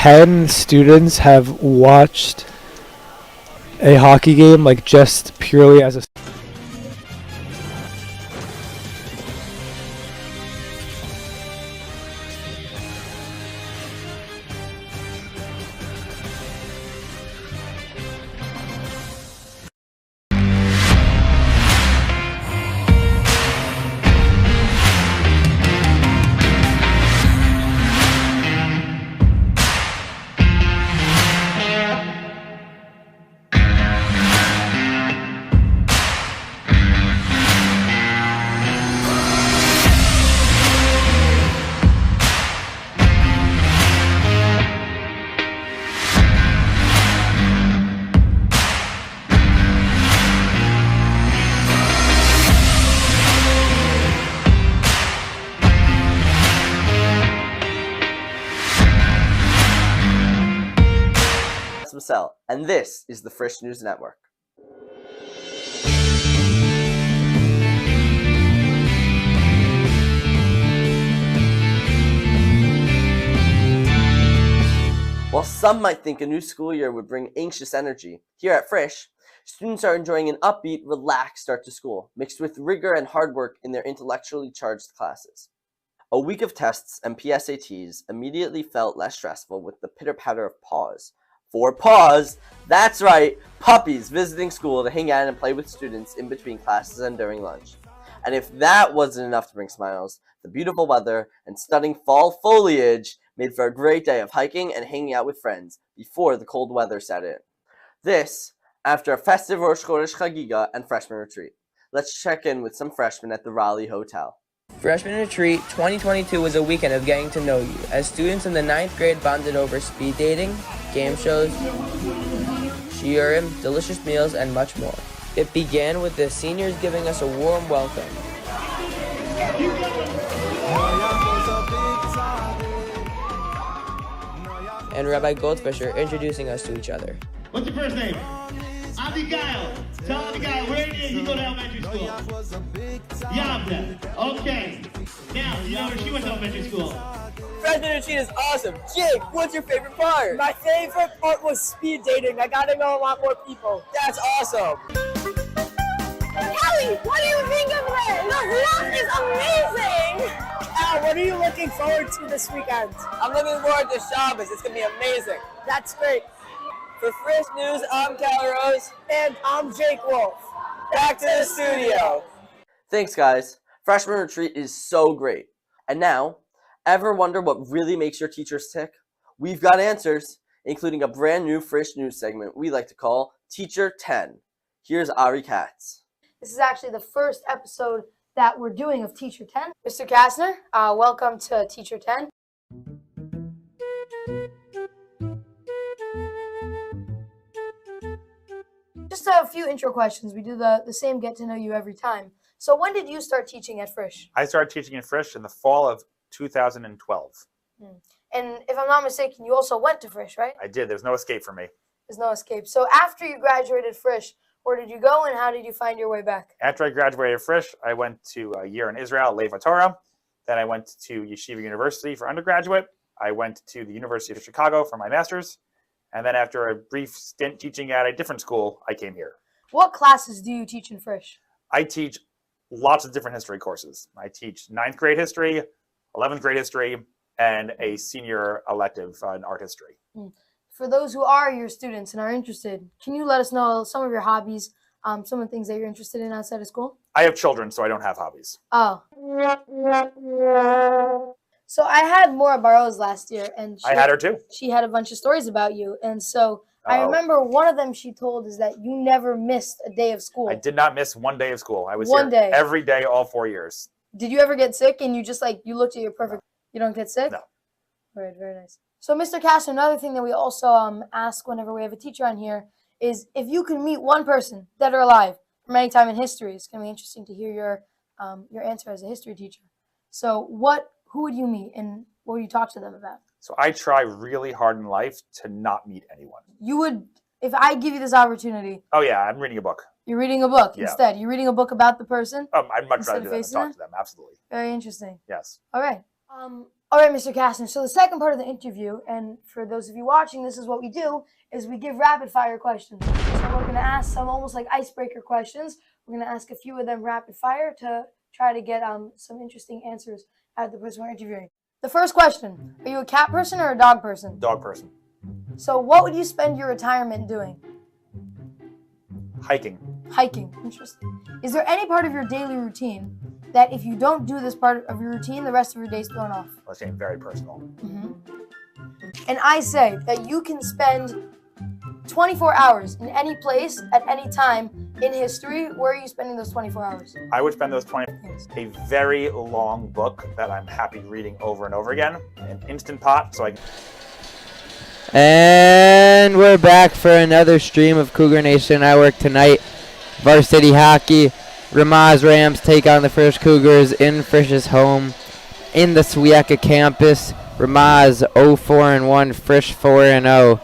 10 students have watched a hockey game, like just purely as a and this is the Frisch News Network. While some might think a new school year would bring anxious energy, here at Frisch, students are enjoying an upbeat, relaxed start to school, mixed with rigor and hard work in their intellectually charged classes. A week of tests and PSATs immediately felt less stressful with the pitter-patter of paws. For paws, that's right, puppies visiting school to hang out and play with students in between classes and during lunch. And if that wasn't enough to bring smiles, the beautiful weather and stunning fall foliage made for a great day of hiking and hanging out with friends before the cold weather set in. This, after a festive Rosh Chodesh Chagiga and freshman retreat. Let's check in with some freshmen at the Raleigh Hotel. Freshman Retreat 2022 was a weekend of getting to know you, as students in the 9th grade bonded over speed dating, game shows, shiurim, delicious meals, and much more. It began with the seniors giving us a warm welcome. And Rabbi Goldfisher introducing us to each other. What's your first name? Abigail. Tell Abigail, where did you go to elementary school? Yavne. Okay. Now, you know where she went to elementary school? Freshman Retreat is awesome. Jake, what's your favorite part? My favorite part was speed dating. I got to know a lot more people. That's awesome. Kelly, what do you think of this? The vlog is amazing. Al, what are you looking forward to this weekend? I'm looking forward to Shabbos. It's going to be amazing. That's great. For Frisch News, I'm Cal Rose. And I'm Jake Wolf. Back to the studio. Thanks, guys. Freshman Retreat is so great. And now, ever wonder what really makes your teachers tick? We've got answers, including a brand new Frisch News segment we like to call Teacher 10. Here's Ari Katz. This is actually the first episode that we're doing of Teacher 10. Mr. Kastner, welcome to Teacher 10. Just a few intro questions. We do the same get to know you every time. So when did you start teaching at Frisch? I started teaching at Frisch in the fall of 2012. And if I'm not mistaken, you also went to Frisch, right? I did. There's no escape for me. There's no escape. So after you graduated Frisch, where did you go and how did you find your way back? After I graduated Frisch, I went to a year in Israel, Leva Torah. Then I went to Yeshiva University for undergraduate. I went to the University of Chicago for my master's. And then after a brief stint teaching at a different school, I came here. What classes do you teach in Frisch? I teach lots of different history courses. I teach 9th grade history, 11th grade history, and a senior elective in art history. For those who are your students and are interested, can you let us know some of your hobbies, some of the things that you're interested in outside of school? I have children, so I don't have hobbies. Oh. So I had Maura Barrows last year, and I had her too. She had a bunch of stories about you, and so I remember one of them she told is that you never missed a day of school. I did not miss one day of school. I was One here day. every day, all 4 years. Did you ever get sick and you just you looked at your perfect? You don't get sick? No. All right, very nice. So Mr. Castro, another thing that we also ask whenever we have a teacher on here is if you could meet one person, dead or alive, from any time in history, it's going to be interesting to hear your answer as a history teacher. So who would you meet and what would you talk to them about? So I try really hard in life to not meet anyone. You would, if I give you this opportunity. Oh yeah, I'm reading a book. You're reading a book Yeah. instead. You're reading a book about the person. I'd much Instead rather of do that than facing talk them? to them. Absolutely. Very interesting. Yes. All right. All right, Mr. Kastner. So the second part of the interview, and for those of you watching, this is what we do, is we give rapid fire questions. So we're going to ask some almost like icebreaker questions. We're going to ask a few of them rapid fire to try to get some interesting answers out of the person we're interviewing. The first question, are you a cat person or a dog person? Dog person. So what would you spend your retirement doing? Hiking. Hiking. Interesting. Is there any part of your daily routine that if you don't do this part of your routine, the rest of your day is thrown off? Let's say very personal. And I say that you can spend 24 hours in any place at any time in history. Where are you spending those 24 hours? I would spend those 20. A very long book that I'm happy reading over and over again. An Instant Pot, so I can. And we're back for another stream of Cougar Nation Network tonight. Varsity hockey. Ramaz Rams take on the Frisch Cougars in Frisch's home in the Swieka campus. Ramaz 0-4-1, Frisch 4-0.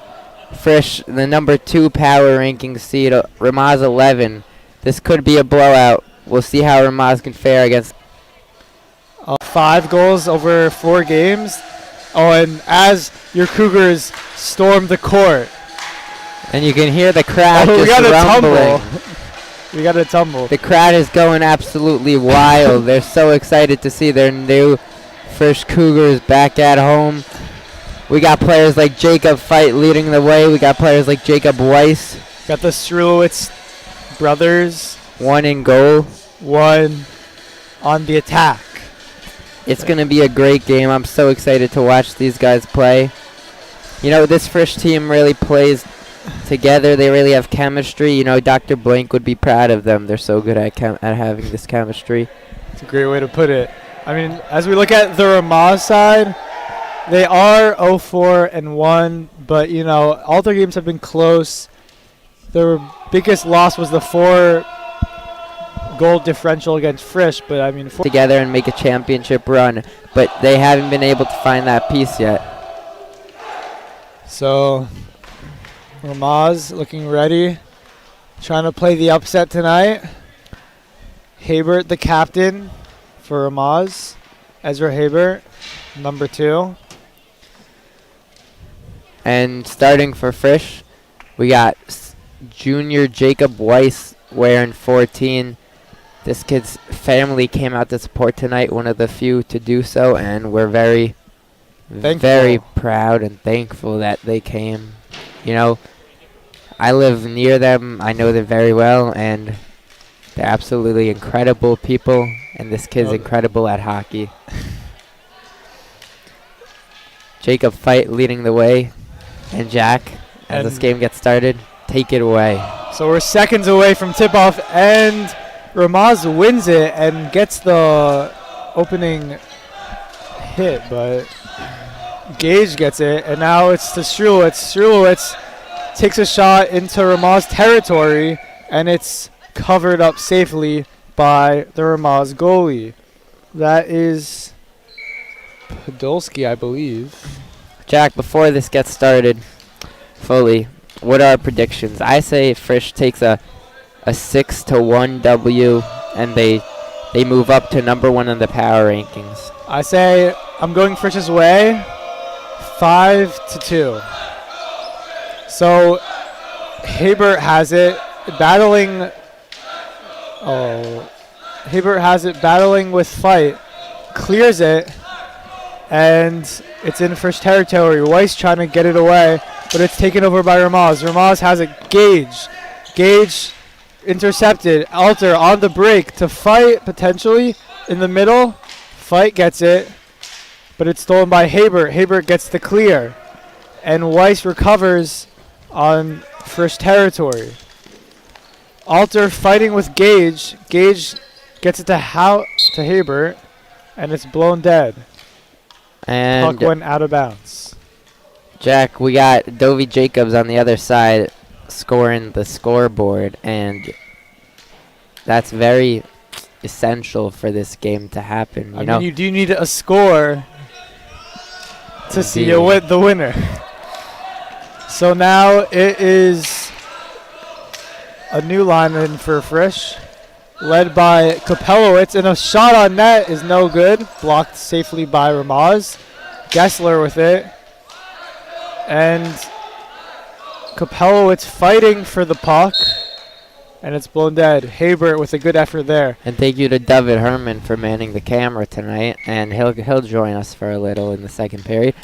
Frisch, the number 2 power ranking seed. Ramaz 11. This could be a blowout. We'll see how Ramaz can fare against. 5 goals over 4 games. Oh, and as your Cougars storm the court. And you can hear the crowd We just got a rumbling. tumble. We got a tumble. The crowd is going absolutely wild. They're so excited to see their new Frisch Cougars back at home. We got players like Jacob Fight leading the way. We got players like Jacob Weiss. Got the Strulowitz brothers. 1 in goal. 1 on the attack. It's going to be a great game. I'm so excited to watch these guys play. You know, this Frisch team really plays together. They really have chemistry. You know, Dr. Blank would be proud of them. They're so good at having this chemistry. It's a great way to put it. I mean, as we look at the Ramaz side, they are 0-4-1, but, you know, all their games have been close. Their biggest loss was the 4-goal differential against Frisch, but, I mean... Together and make a championship run, but they haven't been able to find that piece yet. So, Ramaz looking ready, trying to play the upset tonight. Habert, the captain for Ramaz. Ezra Habert, number 2. And starting for Frisch, we got junior Jacob Weiss wearing 14. This kid's family came out to support tonight, one of the few to do so, and we're very proud and thankful that they came. You know, I live near them. I know them very well, and they're absolutely incredible people, and this kid's incredible at hockey. Jacob Fight leading the way, and Jack, as this game gets started, take it away. So we're seconds away from tip-off, and Ramaz wins it and gets the opening hit, but Gage gets it, and now it's to Strulowitz. Strulowitz takes a shot into Ramaz territory, and it's covered up safely by the Ramaz goalie. That is Podolski, I believe. Jack, before this gets started fully, what are our predictions? I say Frisch takes a 6-1 W, and they move up to number 1 in the power rankings. I say I'm going Frisch's way, 5-2. So Habert has it, battling. Habert has it, battling with Fight, clears it, and it's in Frisch territory. Weiss trying to get it away, but it's taken over by Ramaz. Ramaz has it. Gage intercepted. Alter on the break to Fight, potentially in the middle. Fight gets it, but it's stolen by Habert. Habert gets the clear, and Weiss recovers on Frisch territory. Alter fighting with Gage. Gage gets it to Habert, and it's blown dead. And Puck went out of bounds. Jack, we got Dovey Jacobs on the other side scoring the scoreboard, and that's very essential for this game to happen. I mean, you do need a score to see the winner. So now it is a new lineman for Frisch, led by Kapelowitz, and a shot on net is no good, blocked safely by Ramaz. Gessler with it. And Capello, it's fighting for the puck. And it's blown dead. Habert with a good effort there. And thank you to David Herman for manning the camera tonight, and he'll join us for a little in the second period.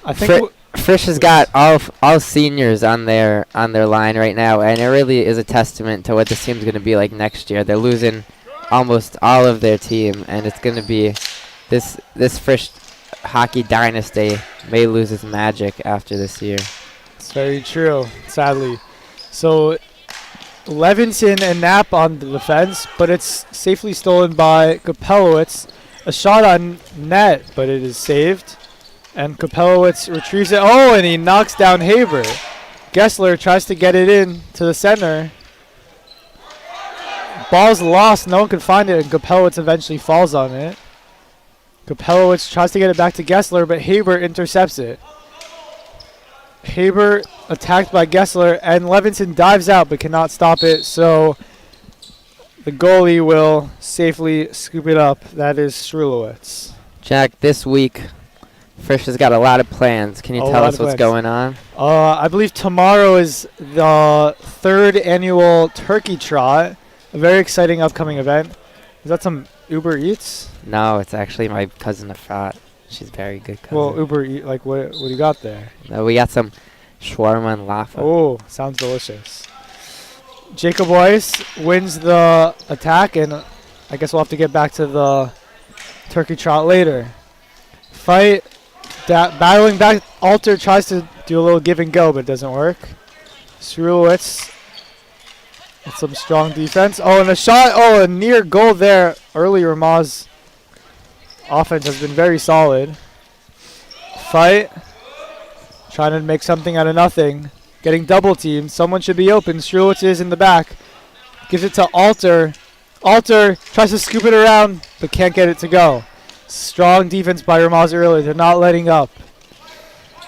I think Frisch has got all seniors on their line right now, and it really is a testament to what this team's going to be like next year. They're losing almost all of their team, and it's going to be this Frisch hockey dynasty may lose its magic after this year. it's very true, sadly. So Levinson and Knapp on the defense, but it's safely stolen by Kapelowitz. A shot on net, but it is saved. And Kapelowitz retrieves it. Oh, and he knocks down Haber. Gessler tries to get it in to the center. Ball's lost. No one can find it, and Kapelowitz eventually falls on it. Kapelowitz tries to get it back to Gessler, but Haber intercepts it. Haber attacked by Gessler, and Levinson dives out but cannot stop it, so the goalie will safely scoop it up. That is Strulowitz. Jack, this week, Frisch has got a lot of plans. Can you tell us what's going on? I believe tomorrow is the 3rd annual Turkey Trot, a very exciting upcoming event. Is that some Uber Eats? No, it's actually my cousin Afrat. She's a very good cousin. Well, Uber Eats, like what do you got there? No, we got some shawarma and laffa. Oh, sounds delicious. Jacob Weiss wins the attack, and I guess we'll have to get back to the Turkey Trot later. Fight, battling back. Alter tries to do a little give and go, but it doesn't work. Strulowitz with some strong defense. Oh, and a shot. Oh, a near goal there. Early Ramaz offense has been very solid. Fight. Trying to make something out of nothing. Getting double teamed. Someone should be open. Strulowitz is in the back. Gives it to Alter. Alter tries to scoop it around, but can't get it to go. Strong defense by Ramaz early. They're not letting up.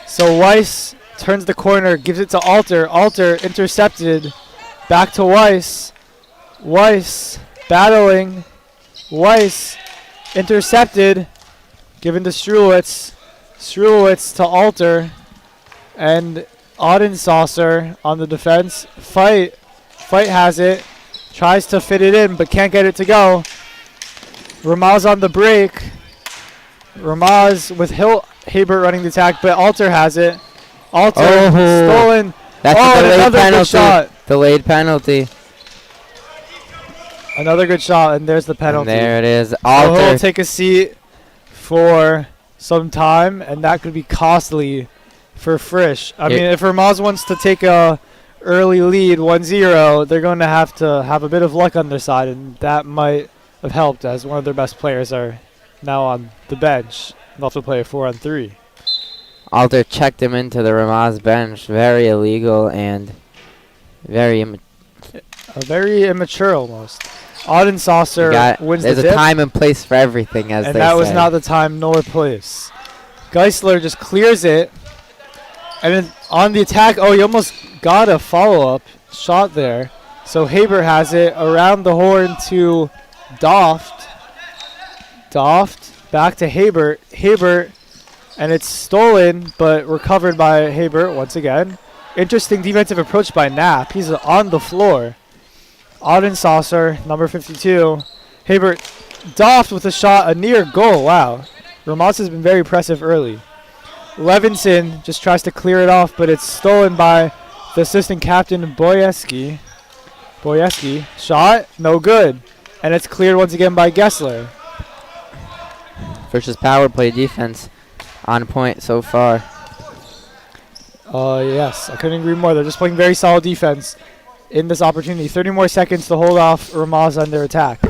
So Weiss turns the corner, gives it to Alter. Alter intercepted. Back to Weiss. Weiss battling. Weiss intercepted. Given to Strulowitz. Strulowitz to Alter. And Audensaucer on the defense. Fight has it. Tries to fit it in, but can't get it to go. Ramaz on the break. Ramaz with Haber running the attack, but Alter has it. Alter stolen. That's a delayed another penalty. Good shot. Delayed penalty. Another good shot, and there's the penalty. And there it is. So Alter. he'll take a seat for some time, and that could be costly for Frisch. I mean, if Ramaz wants to take a early lead 1-0, they're going to have a bit of luck on their side, and that might have helped as one of their best players are now on the bench. They'll have to play a 4-on-3. Alter checked him into the Ramaz bench. Very illegal and very immature almost. Audensaucer wins the There's a time and place for everything, as they say. And that was not the time nor place. Geisler just clears it. And then on the attack, he almost got a follow-up shot there. So Haber has it around the horn to Doft. Doft back to Haber. Haber, and it's stolen, but recovered by Haber once again. Interesting defensive approach by Knapp. He's on the floor. Audensaucer, number 52. Haber, Doft with a shot, a near goal. Wow. Ramaz has been very impressive early. Levinson just tries to clear it off, but it's stolen by the assistant captain, Boyeski. Boyeski, shot, no good. And it's cleared once again by Gessler. Frisch's power play defense on point so far. Yes, I couldn't agree more. They're just playing very solid defense in this opportunity. 30 more seconds to hold off Ramaz on their attack.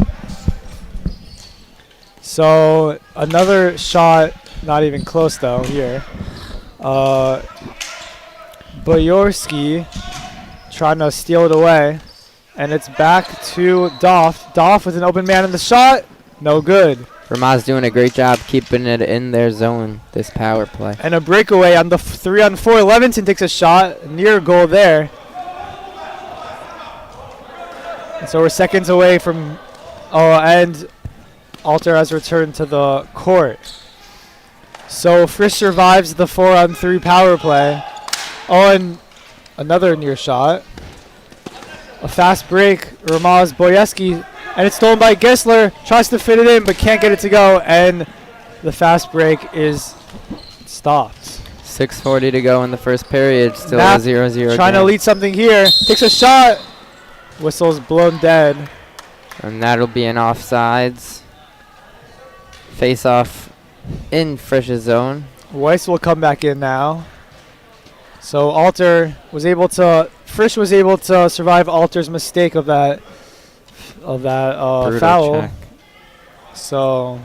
So another shot, not even close though here. Boyorski trying to steal it away. And it's back to Doft. Doft with an open man in the shot. No good. Ramaz doing a great job keeping it in their zone, this power play. And a breakaway on the 3-on-4. Levinson takes a shot. Near goal there. And so we're seconds away from... and Alter has returned to the court. So Frisch survives the 4-on-3 power play. Oh, and another near shot. A fast break. Ramaz Boyeski. And it's stolen by Gessler. Tries to fit it in, but can't get it to go. And the fast break is stopped. 6:40 to go in the first period. Still Nap a 0-0 trying to game. lead something here. Takes a shot. Whistle's blown dead. And that'll be an offsides. Face off in Frisch's zone. Weiss will come back in now. So Frisch was able to survive Alter's mistake of that Brutal foul. check. So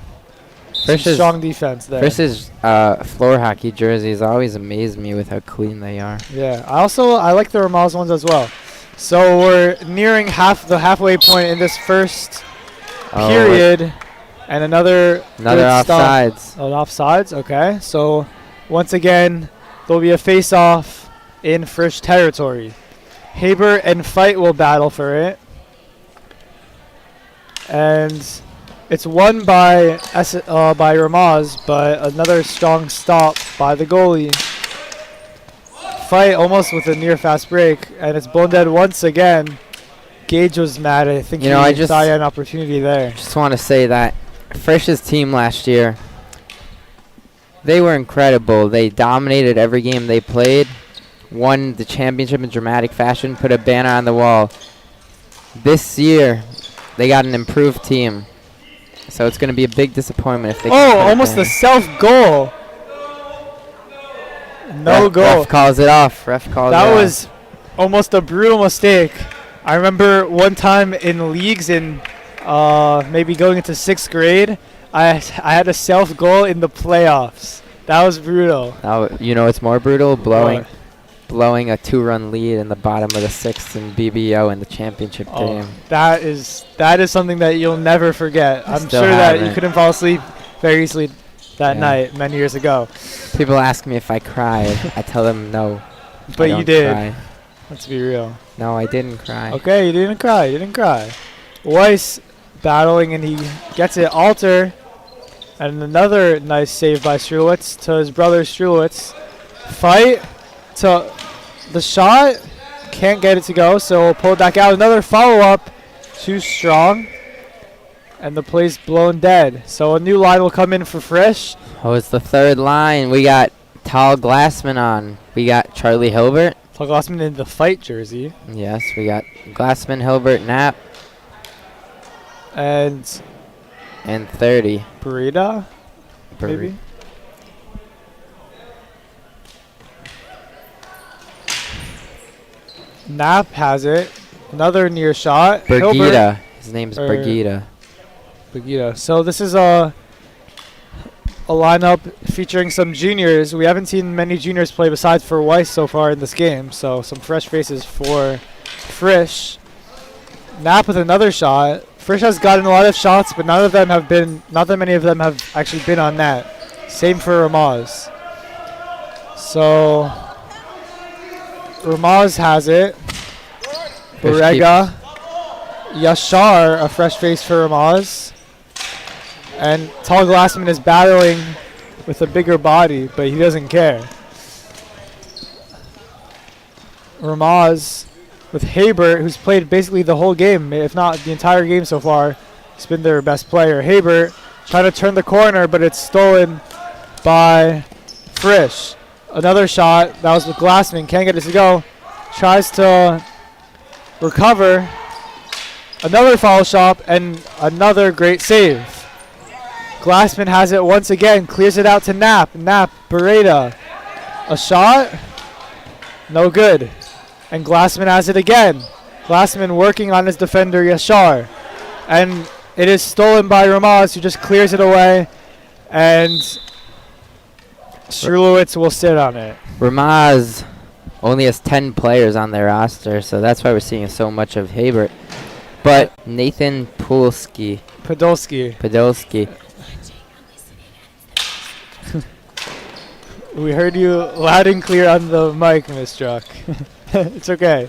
Frisch's strong defense there. Frisch's floor hockey jerseys always amaze me with how clean they are. Yeah, I like the Ramaz ones as well. So we're nearing the halfway point in this first period, and another good stop. offsides. Oh, offsides. Okay, so once again there'll be a face-off in Frisch territory. Haber and Fight will battle for it, and it's won by Ramaz, but another strong stop by the goalie. Fight almost with a near fast break, and it's blown dead once again. Gage was mad. I think I saw an opportunity there. Just want to say that Frisch's team last year, they were incredible. They dominated every game they played, won the championship in dramatic fashion, put a banner on the wall. This year, they got an improved team, so it's going to be a big disappointment if they. Almost a self-goal. No goal. Ref calls it off. That was almost a brutal mistake. I remember one time in leagues in maybe going into 6th grade, I had a self-goal in the playoffs. That was brutal. It's more brutal? Blowing a 2-run lead in the bottom of the 6th in BBO in the championship game. That is something that you'll never forget. I'm still sure that you haven't. couldn't fall asleep very easily that night many years ago. People ask me if I cried. I tell them no. But I you don't did. cry. Let's be real. No, I didn't cry. Okay, you didn't cry. Weiss battling, and he gets it. Alter, and another nice save by Strulitz to his brother Strulitz. Fight to the shot. Can't get it to go, so we'll pull it back out. Another follow-up. Too strong. And the play's blown dead. So a new line will come in for Frisch. Oh, it's the third line. We got Tal Glassman on. We got Charlie Hilbert. Tal Glassman in the Fight jersey. Yes, we got Glassman, Hilbert, Knapp, And 30. Burita, maybe? Knapp has it. Another near shot. Bergita. His name's Bergita. Bergita. So this is a lineup featuring some juniors. We haven't seen many juniors play besides for Weiss so far in this game. So some fresh faces for Frisch. Knapp with another shot. Frisch has gotten a lot of shots, but not that many of them have actually been on net. Same for Ramaz. So Ramaz has it. Borrega. Yashar, a fresh face for Ramaz. And Tal Glassman is battling with a bigger body, but he doesn't care. Ramaz with Haber, who's played basically the whole game, if not the entire game so far. He's been their best player. Haber trying to turn the corner, but it's stolen by Frisch. Another shot. That was with Glassman. Can't get it to go. Tries to recover. Another foul shot and another great save. Glassman has it once again. Clears it out to Knapp. Knapp, Beretta. A shot. No good. And Glassman has it again. Glassman working on his defender, Yashar. And it is stolen by Ramaz, who just clears it away. And Strulitz will sit on it. Ramaz only has 10 players on their roster, so that's why we're seeing so much of Haber. But Nathan Podolsky. We heard you loud and clear on the mic, Miss Struck. It's okay.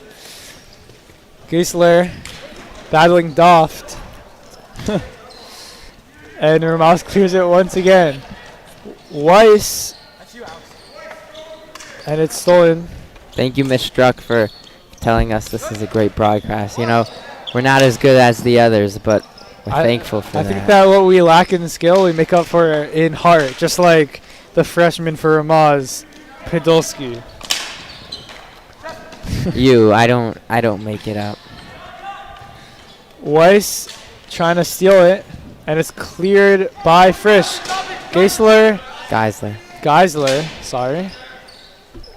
Geisler battling Doft. And Ramaz clears it once again. Weiss. And it's stolen. Thank you, Miss Struck, for telling us this is a great broadcast. You know, we're not as good as the others, but we're thankful for that. I think that what we lack in skill, we make up for in heart, just like the freshman for Ramaz, Podolsky. I don't make it up. Weiss trying to steal it, and it's cleared by Frisch. Geisler, sorry.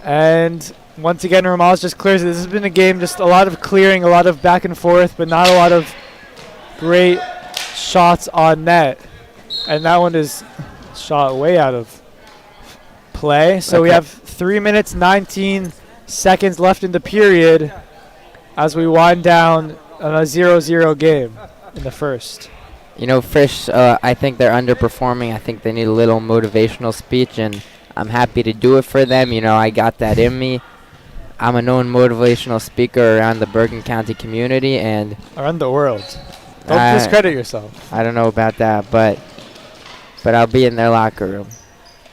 And once again, Ramaz just clears it. This has been a game, just a lot of clearing, a lot of back and forth, but not a lot of great shots on net. And that one is shot way out of play. So we have 3 minutes, 19 seconds left in the period as we wind down on a 0-0 game in the first. You know, Frisch, I think they're underperforming. I think they need a little motivational speech, and I'm happy to do it for them. You know, I got that in me. I'm a known motivational speaker around the Bergen County community and around the world. Don't discredit yourself. I don't know about that, but I'll be in their locker room.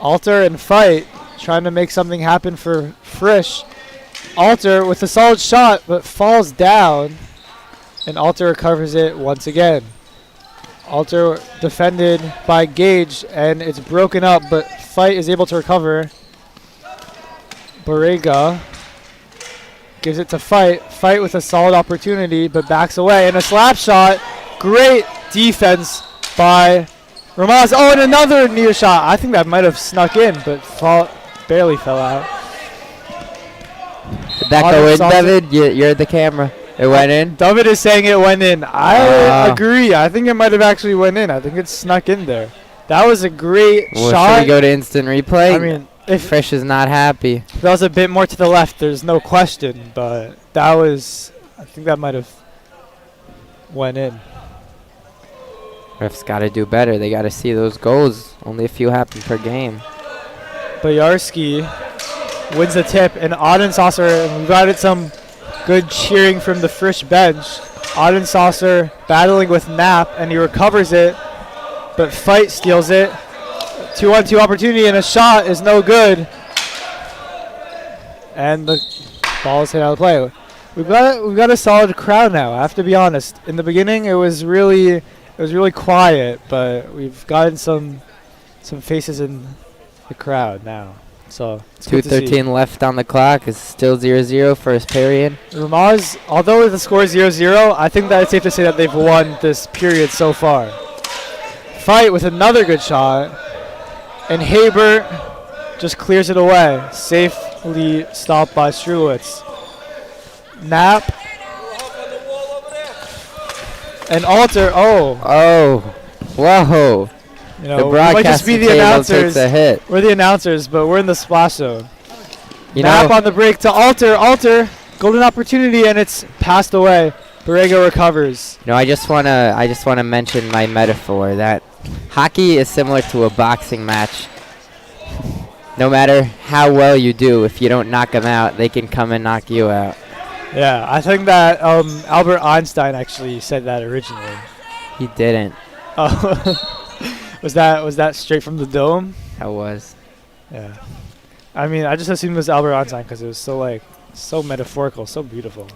Alter and Fight trying to make something happen for Frisch. Alter with a solid shot, but falls down, and Alter recovers it once again. Alter defended by Gage, and it's broken up, but Fight is able to recover. Borrega gives it to Fight. Fight with a solid opportunity, but backs away. And a slap shot. Great defense by Ramaz. Oh, and another near shot. I think that might have snuck in, but barely fell out. Did that go in, David? You're the camera. It went in? David is saying it went in. I agree. I think it might have actually went in. I think it snuck in there. That was a great shot. Should we go to instant replay? I mean, if Frisch is not happy. That was a bit more to the left, there's no question, but that was, I think that might have went in. Refs got to do better. They got to see those goals. Only a few happen per game. Boyarsky wins the tip, and Audensaucer, and we got it some good cheering from the Frisch bench. Audensaucer battling with Knapp, and he recovers it, but Fight steals it. 2-on-2 opportunity, and a shot is no good. And the ball is hit out of play. We've got a solid crowd now, I have to be honest. In the beginning it was really quiet, but we've gotten some faces in the crowd now. So 2:13 left on the clock. It's still 0-0 first period. Ramaz, although the score is 0-0, I think that it's safe to say that they've won this period so far. Fight with another good shot, and Haber just clears it away. Safely stopped by Strulitz. Knapp. And Alter. Oh, whoa. You know, the we might just be broadcasting the table announcers. takes a hit. We're the announcers, but we're in the splash zone. Knapp on the break to Alter. Alter, golden opportunity, and it's passed away. Borrego recovers. No, I just wanna mention my metaphor that hockey is similar to a boxing match. No matter how well you do, if you don't knock them out, they can come and knock you out. Yeah, I think that Albert Einstein actually said that originally. He didn't. Oh. Was that straight from the dome? That was. Yeah. I mean, I just assumed it was Albert Einstein because it was so metaphorical, so beautiful.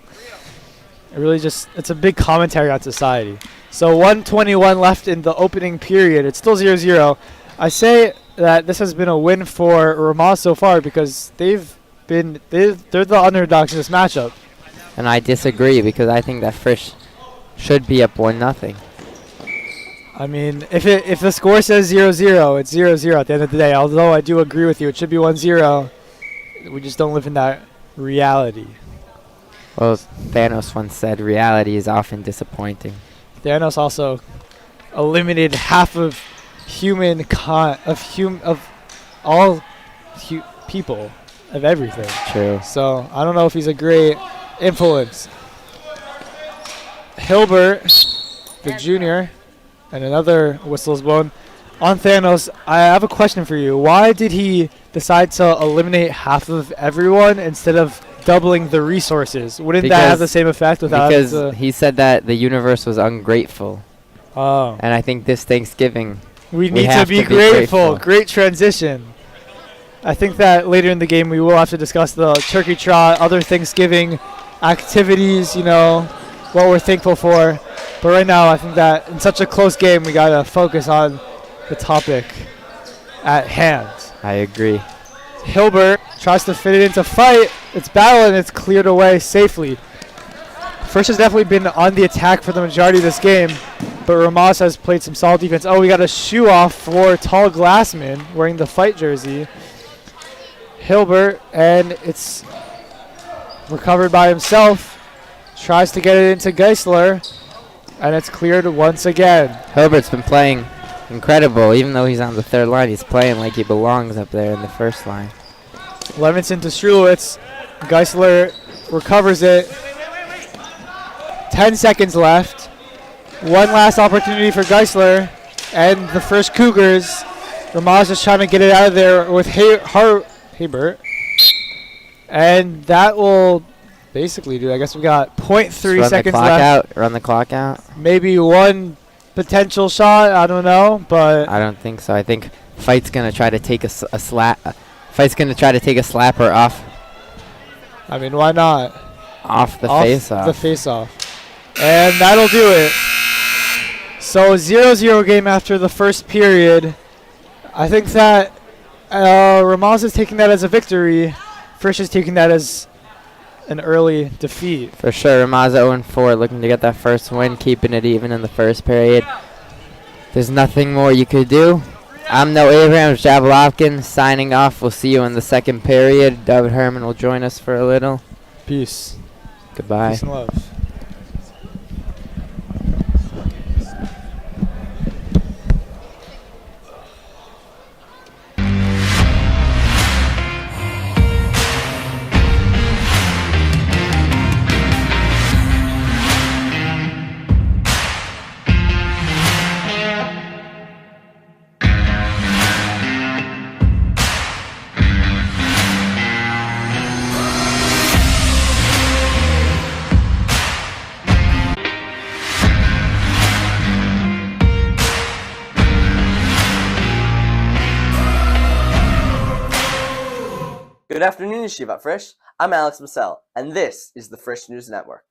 It really it's a big commentary on society. So 1:21 left in the opening period. It's still 0-0. I say that this has been a win for Ramaz so far because they're the underdogs in this matchup. And I disagree because I think that Frisch should be up 1-0. I mean, if the score says 0-0, it's 0-0 at the end of the day. Although I do agree with you, it should be 1-0. We just don't live in that reality. Well, Thanos once said, reality is often disappointing. Thanos also eliminated half of all people, of everything. True. So I don't know if he's a great influence. Hilbert, the junior, and another whistle is blown. On Thanos, I have a question for you. Why did he decide to eliminate half of everyone instead of doubling the resources? Wouldn't that have the same effect without? Because he said that the universe was ungrateful. Oh. And I think this Thanksgiving, We need to have be to be grateful. grateful. Great transition. I think that later in the game we will have to discuss the turkey trot, other Thanksgiving activities, what we're thankful for. But right now, I think that in such a close game, we got to focus on the topic at hand. I agree. Hilbert tries to fit it into fight. It's battle and it's cleared away safely. Frisch has definitely been on the attack for the majority of this game, but Ramaz has played some solid defense. Oh, we got a shoe off for Tall Glassman wearing the fight jersey. Hilbert, and it's recovered by himself. Tries to get it into Geisler, and it's cleared once again. Hilbert's been playing incredible. Even though he's on the third line, he's playing like he belongs up there in the first line. Levinson to Strulowitz. Geisler recovers it. 10 seconds left. One last opportunity for Geisler and the Frisch Cougars. Ramaz is trying to get it out of there with Hebert. And that will basically do it. I guess we got 0.3 seconds left. Run the clock out. Maybe one potential shot. I don't know, but I don't think so. I think Fight's gonna try to take a slap. Fight's gonna try to take a slapper off. I mean, why not? Off the face-off. The face-off. And that'll do it. So 0-0 game after the first period. I think that Ramaz is taking that as a victory. Frisch is taking that as an early defeat. For sure, Ramaz 0-4, looking to get that first win, keeping it even in the first period. There's nothing more you could do. I'm Noah Abrams, Jablopkin, signing off. We'll see you in the second period. David Herman will join us for a little. Peace. Goodbye. Peace and love. Good afternoon, Yeshiva Frisch. I'm Alex Massell, and this is the Frisch News Network.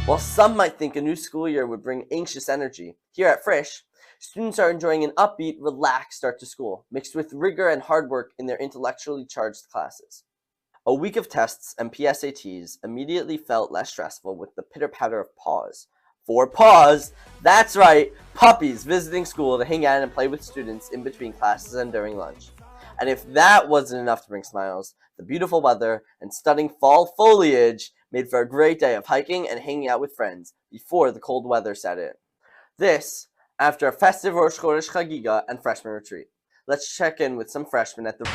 While some might think a new school year would bring anxious energy, here at Frisch, students are enjoying an upbeat, relaxed start to school, mixed with rigor and hard work in their intellectually charged classes. A week of tests and PSATs immediately felt less stressful with the pitter-patter of paws. 4 paws! That's right, puppies visiting school to hang out and play with students in between classes and during lunch. And if that wasn't enough to bring smiles, the beautiful weather and stunning fall foliage made for a great day of hiking and hanging out with friends before the cold weather set in. This, after a festive Rosh Chodesh Chagiga and freshman retreat. Let's check in with some freshmen at the...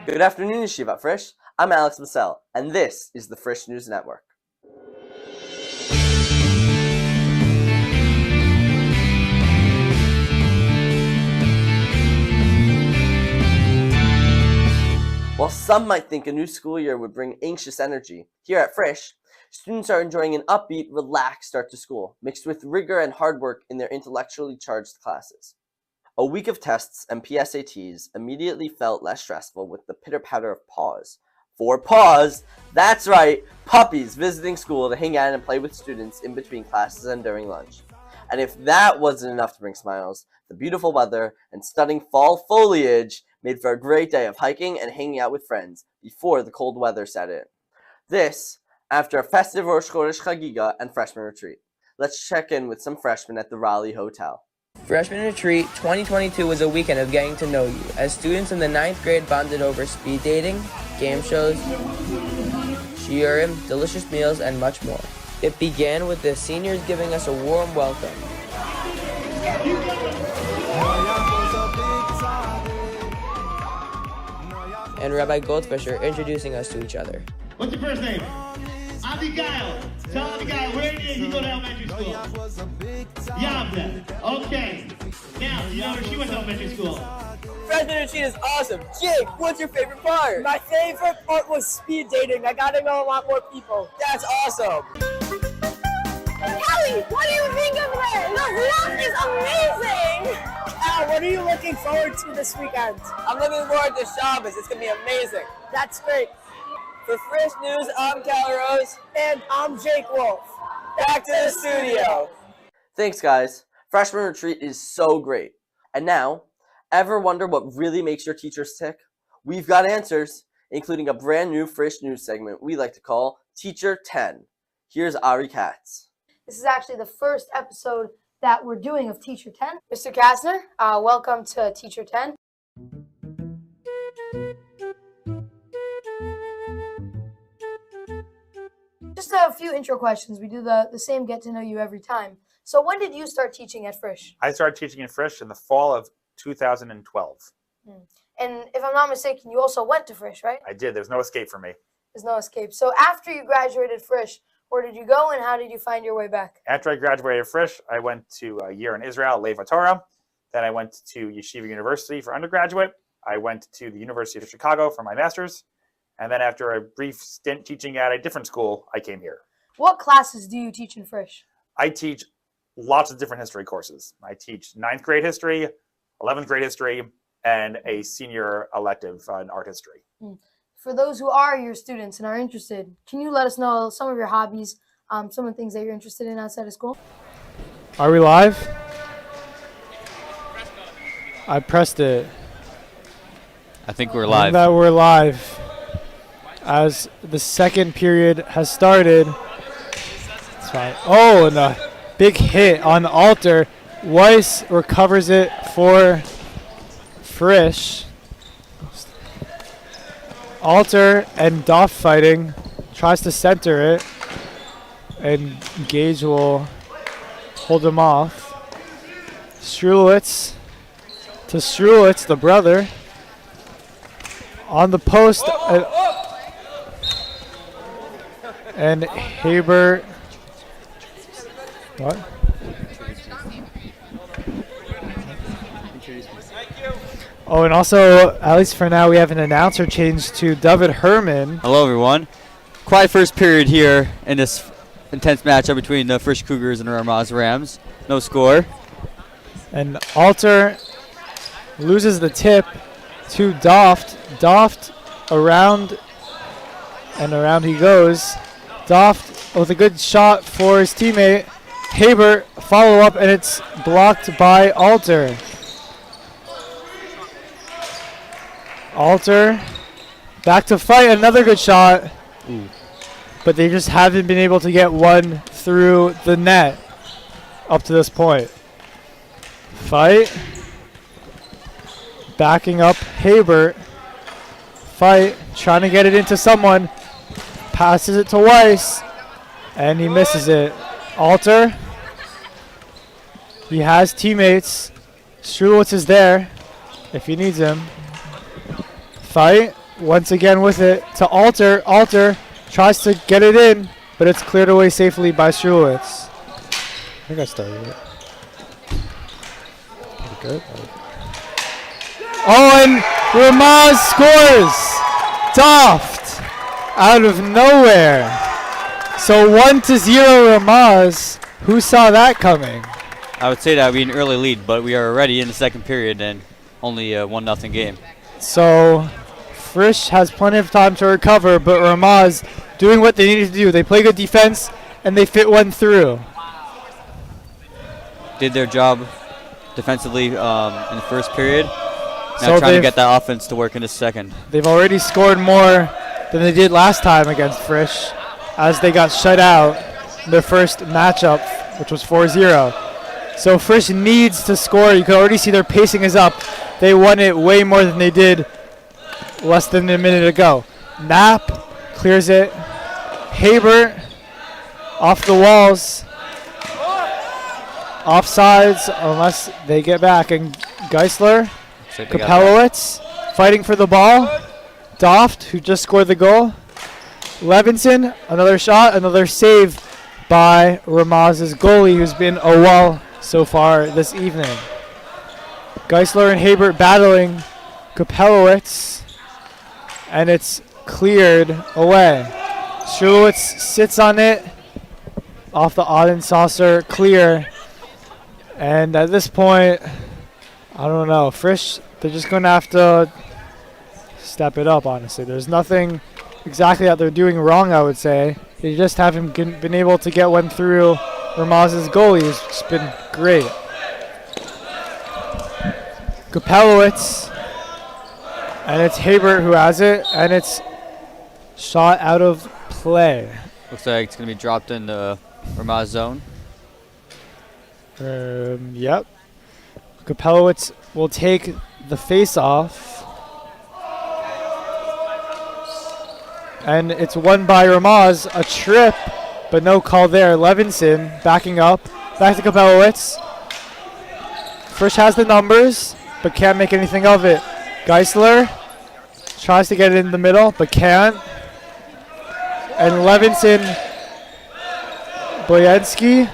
Good afternoon, Yeshiva Frisch. I'm Alex Massell, and this is the Frisch News Network. While some might think a new school year would bring anxious energy, here at Frisch, students are enjoying an upbeat, relaxed start to school, mixed with rigor and hard work in their intellectually charged classes. A week of tests and PSATs immediately felt less stressful with the pitter-patter of paws. 4 paws. That's right, puppies visiting school to hang out and play with students in between classes and during lunch. And if that wasn't enough to bring smiles, the beautiful weather and stunning fall foliage made for a great day of hiking and hanging out with friends before the cold weather set in. This, after a festive Rosh Chodesh Chagiga and freshman retreat. Let's check in with some freshmen at the Raleigh Hotel. Freshman Retreat 2022 was a weekend of getting to know you as students in the 9th grade bonded over speed dating, game shows, shiurim, delicious meals, and much more. It began with the seniors giving us a warm welcome. And Rabbi Goldfisher introducing us to each other. What's your first name? Abigail. Tell Abigail where it is you go to elementary school. Yavne. Okay. Now, you know where she went to elementary school. Freshman Retreat is awesome. Jake, what's your favorite part? My favorite part was speed dating. I got to know a lot more people. That's awesome. Kelly, what do you think of it? The vlog is amazing. Al, what are you looking forward to this weekend? I'm looking forward to Shabbos. It's going to be amazing. That's great. For Frisch News, I'm Cal Rose. And I'm Jake Wolf. Back to the studio. Thanks, guys. Freshman retreat is so great. And now, ever wonder what really makes your teachers tick? We've got answers, including a brand new Frisch News segment we like to call Teacher 10. Here's Ari Katz. This is actually the first episode that we're doing of Teacher 10. Mr. Kastner, welcome to Teacher 10. Just a few intro questions. We do the same get to know you every time. So when did you start teaching at Frisch? I started teaching in Frisch in the fall of 2012. And if I'm not mistaken, you also went to Frisch, right? I did. There's no escape for me. There's no escape. So after you graduated Frisch, where did you go and how did you find your way back? After I graduated Frisch, I went to a year in Israel, Lev Torah. Then I went to Yeshiva University for undergraduate. I went to the University of Chicago for my master's. And then after a brief stint teaching at a different school, I came here. What classes do you teach in Frisch? I teach lots of different history courses. I teach 9th grade history, 11th grade history, and a senior elective in art history. For those who are your students and are interested, can you let us know some of your hobbies, some of the things that you're interested in outside of school? Are we live? I pressed it. I think we're live. That we're live. As the second period has started. That's fine. Oh, and a big hit on Alter. Weiss recovers it for Frisch. Alter and Doff fighting. Tries to center it. And Gage will hold him off. Strulitz to Strulitz, the brother. On the post. And Haber. What? Oh, and also, at least for now, we have an announcer change to David Herman. Hello, everyone. Quiet first period here in this intense matchup between the Frisch Cougars and the Ramaz Rams. No score. And Alter loses the tip to Doft. Doft around and around he goes. Doft with a good shot for his teammate. Haber follow up and it's blocked by Alter. Alter back to fight, another good shot. Ooh. But they just haven't been able to get one through the net up to this point. Fight. Backing up Haber. Fight, trying to get it into someone. Passes it to Weiss. And he misses it. Alter. He has teammates. Strulitz is there if he needs him. Fight. Once again with it to Alter. Alter tries to get it in, but it's cleared away safely by Strulitz. I think I started it. Pretty good. Oh, and Ramaz scores! Doft out of nowhere. So 1-0 Ramaz. Who saw that coming? I would say that would be an early lead, but we are already in the second period and only a 1-0 game. So Frisch has plenty of time to recover, but Ramaz doing what they needed to do. They play good defense, and they fit one through. Did their job defensively in the first period. Now So trying to they've- get that offense to work in the second. They've already scored more than they did last time against Frisch, as they got shut out in their first matchup, which was 4-0. So Frisch needs to score. You can already see their pacing is up. They won it way more than they did less than a minute ago. Knapp clears it. Habert off the walls. Offsides unless they get back. And Geisler, Kapelowitz fighting for the ball. Doft, who just scored the goal. Levinson, another shot, another save by Ramaz's goalie, who's been a wall so far this evening. Geisler and Habert battling Kapelowitz, and it's cleared away. Schulowitz sits on it, off the Auden saucer, clear. And at this point, I don't know, Frisch, they're just going to have to step it up, honestly. There's nothing exactly that they're doing wrong, I would say. They just haven't been able to get one through Ramaz's goalie, who's just been great. Kapelowitz, and it's Habert who has it, and it's shot out of play. Looks like it's going to be dropped in the Ramaz zone. Yep. Kapelowitz will take the face-off. And it's won by Ramaz. A trip, but no call there. Levinson backing up. Back to Kapelowitz. Frisch has the numbers, but can't make anything of it. Geisler tries to get it in the middle, but can't. And Levinson, Boyanski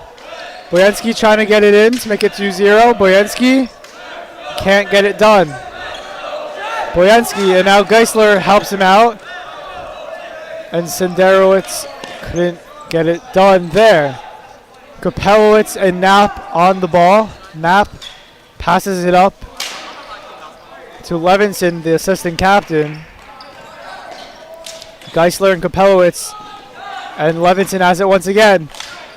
trying to get it in to make it 2-0. Boyanski can't get it done. Boyanski, and now Geisler helps him out. And Senderowitz couldn't get it done there. Kapelowitz and Knapp on the ball. Knapp passes it up to Levinson, the assistant captain. Geisler and Kapelowitz, and Levinson has it once again.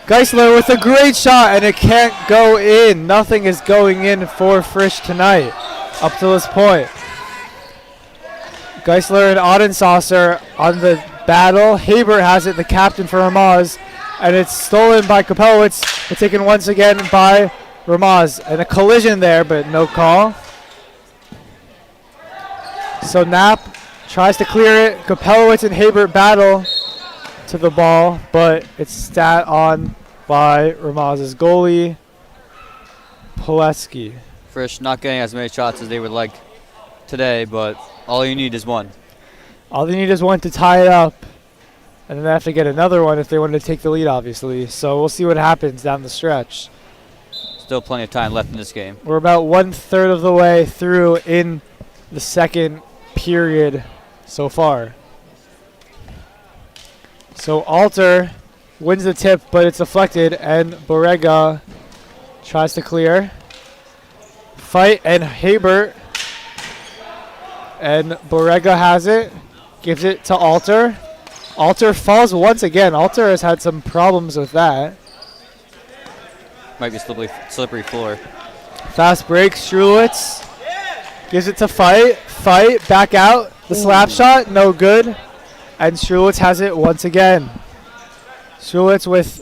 Geisler with a great shot, and it can't go in. Nothing is going in for Frisch tonight, up to this point. Geisler and Audensaucer on the battle. Habert has it, the captain for Ramaz, and it's stolen by Kapelowitz, but taken once again by Ramaz. And a collision there, but no call. So Knapp tries to clear it. Kapelowitz and Habert battle to the ball, but it's stat on by Ramaz's goalie, Poleski. Frisch not getting as many shots as they would like today, but all you need is one. All they need is one to tie it up, and then they have to get another one if they want to take the lead, obviously. So we'll see what happens down the stretch. Still plenty of time left in this game. We're about 1/3 of the way through in the second period so far. So Alter wins the tip, but it's deflected, and Borrega tries to clear. Fight, and Habert, and Borrega has it, gives it to Alter. Alter falls once again. Alter has had some problems with that. Might be slippery floor. Fast break, Strulitz gives it to Fight. Fight, back out. The slap shot, no good. And Strulitz has it once again. Strulitz with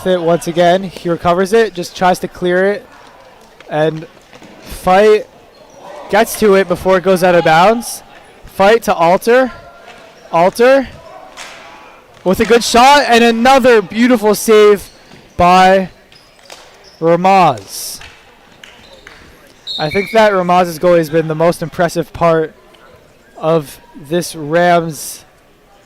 it once again. He recovers it, just tries to clear it. And Fight gets to it before it goes out of bounds. Fight to Alter. Alter with a good shot, and another beautiful save by Ramaz. I think that Ramaz's goal has been the most impressive part of this Rams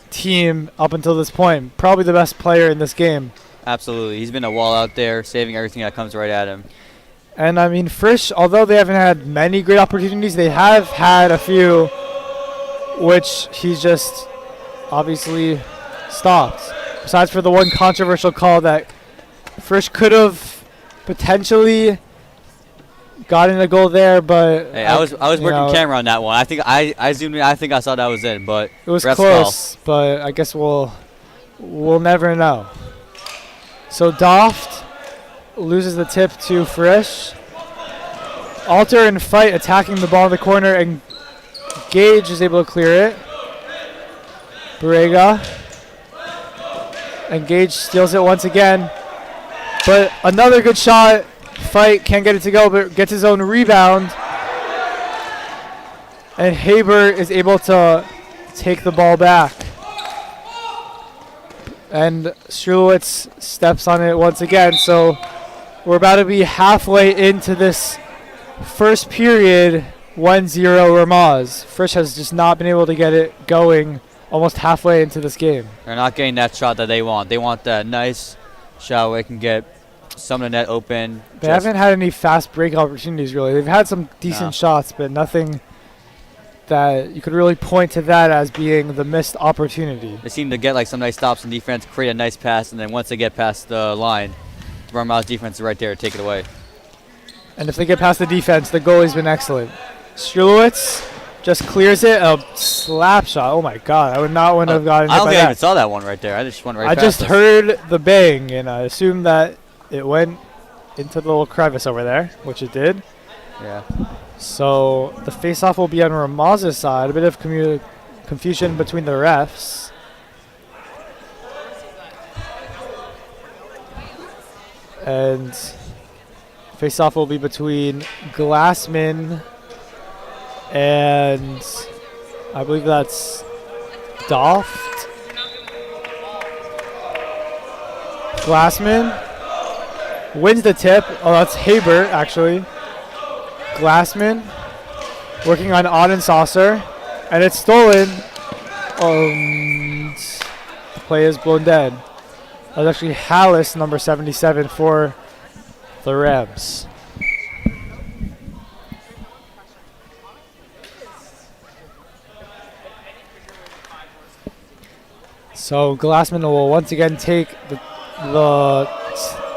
team up until this point. Probably the best player in this game. Absolutely. He's been a wall out there, saving everything that comes right at him. And I mean, Frisch, although they haven't had many great opportunities, they have had a few which he's just obviously stopped. Besides for the one controversial call that Frisch could have potentially got in a goal there, but Hey, I was you working know, camera on that one. I think I zoomed in. I think I saw that was in, but it was ref's close, but I guess we'll never know. So Doft loses the tip to Frisch. Alter and Fight attacking the ball in the corner, and Gage is able to clear it. Borrega. And Gage steals it once again. But another good shot. Fight can't get it to go, but gets his own rebound. And Haber is able to take the ball back. And Strulowitz steps on it once again. So we're about to be halfway into this first period, 1-0 Ramaz. Frisch has just not been able to get it going almost halfway into this game. They're not getting that shot that they want. They want that nice shot where they can get some of the net open. They haven't had any fast break opportunities, really. They've had some decent shots, but nothing that you could really point to that as being the missed opportunity. They seem to get like some nice stops in defense, create a nice pass, and then once they get past the line, Ramaz defense is right there to take it away. And if they get past the defense, the goalie's been excellent. Strulowitz just clears it. A slap shot. Oh my God! I would not want to have gotten hit I don't by think I that. even saw that one right there. I just went right I past just us. heard the bang, and I assumed that it went into the little crevice over there, which it did. Yeah. So the face-off will be on Ramaz's side. A bit of confusion between the refs. And face-off will be between Glassman and I believe that's Doft. Glassman wins the tip. Oh, that's Haber, actually. Glassman working on Odd and Saucer, and it's stolen. The play is blown dead. That was actually Hallis, number 77, for the Rams. So Glassman will once again take the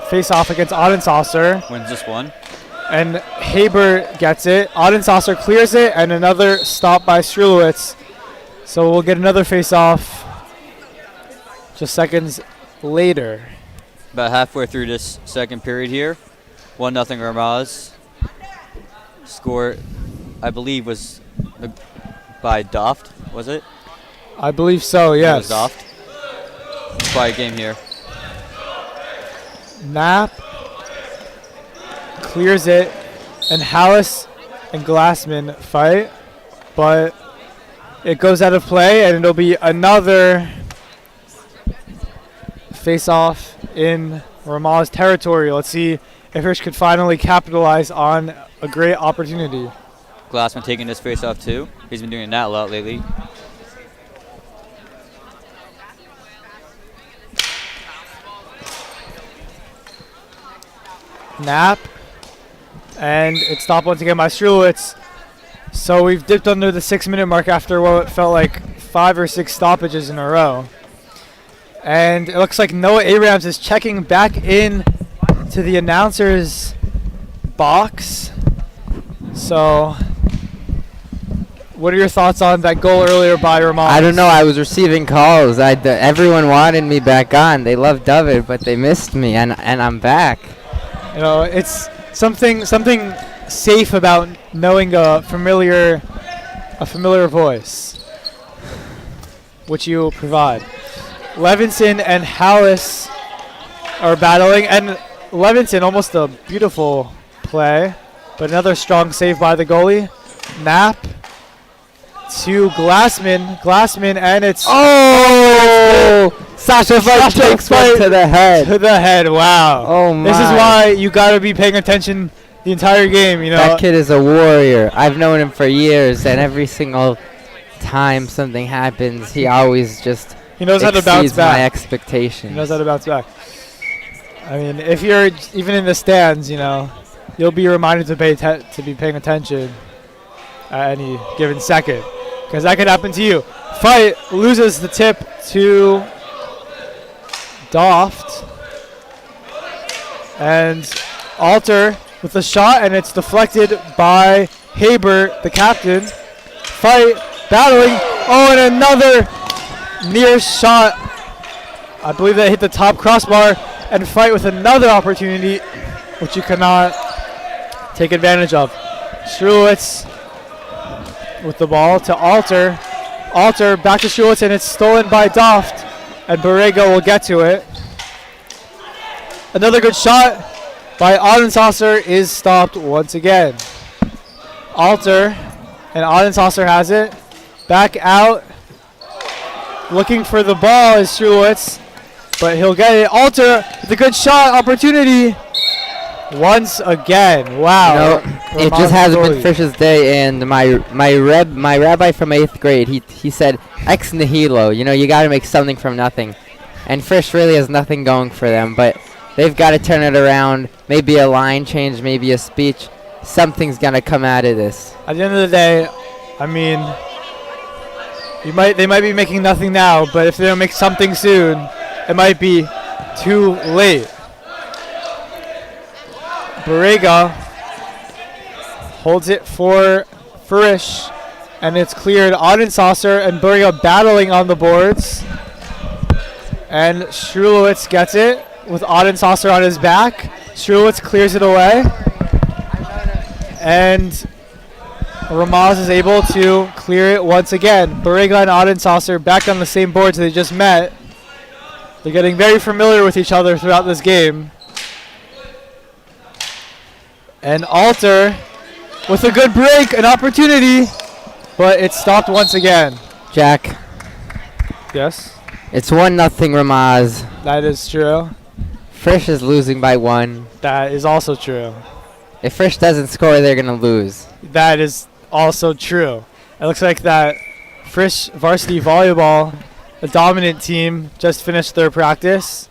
face-off against Odd and Saucer. Wins this one. And Haber gets it. Audensaucer clears it, and another stop by Strulowitz. So we'll get another face-off just seconds later. About halfway through this second period here. 1-0 Ramaz. Score, I believe, was by Doft, was it? I believe so, It yes. was Doft. Quiet game here. Knapp clears it, and Hallis and Glassman fight, but it goes out of play, and it'll be another face-off in Ramaz territory. Let's see if Frisch could finally capitalize on a great opportunity. Glassman taking this face off too. He's been doing that a lot lately. Knapp, and it's stopped once again by Strulowitz. So we've dipped under the 6-minute mark after what felt like 5 or 6 stoppages in a row. And it looks like Noah Abrams is checking back in to the announcer's box. So what are your thoughts on that goal earlier by Ramaz? I don't know. I was receiving calls. Everyone wanted me back on. They loved David, but they missed me, and I'm back. You know, it's something safe about knowing a familiar voice, which you provide. Levinson and Hallis are battling, and Levinson, almost a beautiful play, but another strong save by the goalie. Knapp to Glassman, and it's Sasha Fight takes one to the head. To the head, wow. Oh my. This is why you gotta be paying attention the entire game, you know. That kid is a warrior. I've known him for years, and every single time something happens, he always just He knows how to bounce exceeds my back. expectations. He knows how to bounce back. I mean, if you're even in the stands, you know, you'll be reminded to be paying attention at any given second, because that could happen to you. Fight loses the tip to Doft, and Alter with the shot, and it's deflected by Haber, the captain. Fight, battling. Oh, and another near shot. I believe that hit the top crossbar, and Fight with another opportunity, which you cannot take advantage of. Strulowitz with the ball to Alter. Alter back to Strulowitz, and it's stolen by Doft, and Borrego will get to it. Another good shot by Adensasser is stopped once again. Alter, and Adensasser has it. Back out. Looking for the ball is Strulowitz, but he'll get it. Alter with a good shot opportunity. Once again, wow. It just hasn't been Frisch's day, and my rabbi from 8th grade, he said ex nihilo. You got to make something from nothing, and Frisch really has nothing going for them. But they've got to turn it around. Maybe a line change, maybe a speech. Something's gonna come out of this. At the end of the day, I mean, they might be making nothing now, but if they don't make something soon, it might be too late. Borrega holds it for Frisch, and it's cleared. Adensasser and Borrega battling on the boards, and Strulowitz gets it with Adensasser on his back. Strulowitz clears it away, and Ramaz is able to clear it once again. Borrega and Adensasser back on the same boards they just met. They're getting very familiar with each other throughout this game. And Alter with a good break, an opportunity, but it's stopped once again. Jack. Yes? It's 1-0 Ramaz. That is true. Frisch is losing by 1. That is also true. If Frisch doesn't score, they're going to lose. That is also true. It looks like that Frisch Varsity Volleyball, a dominant team, just finished their practice.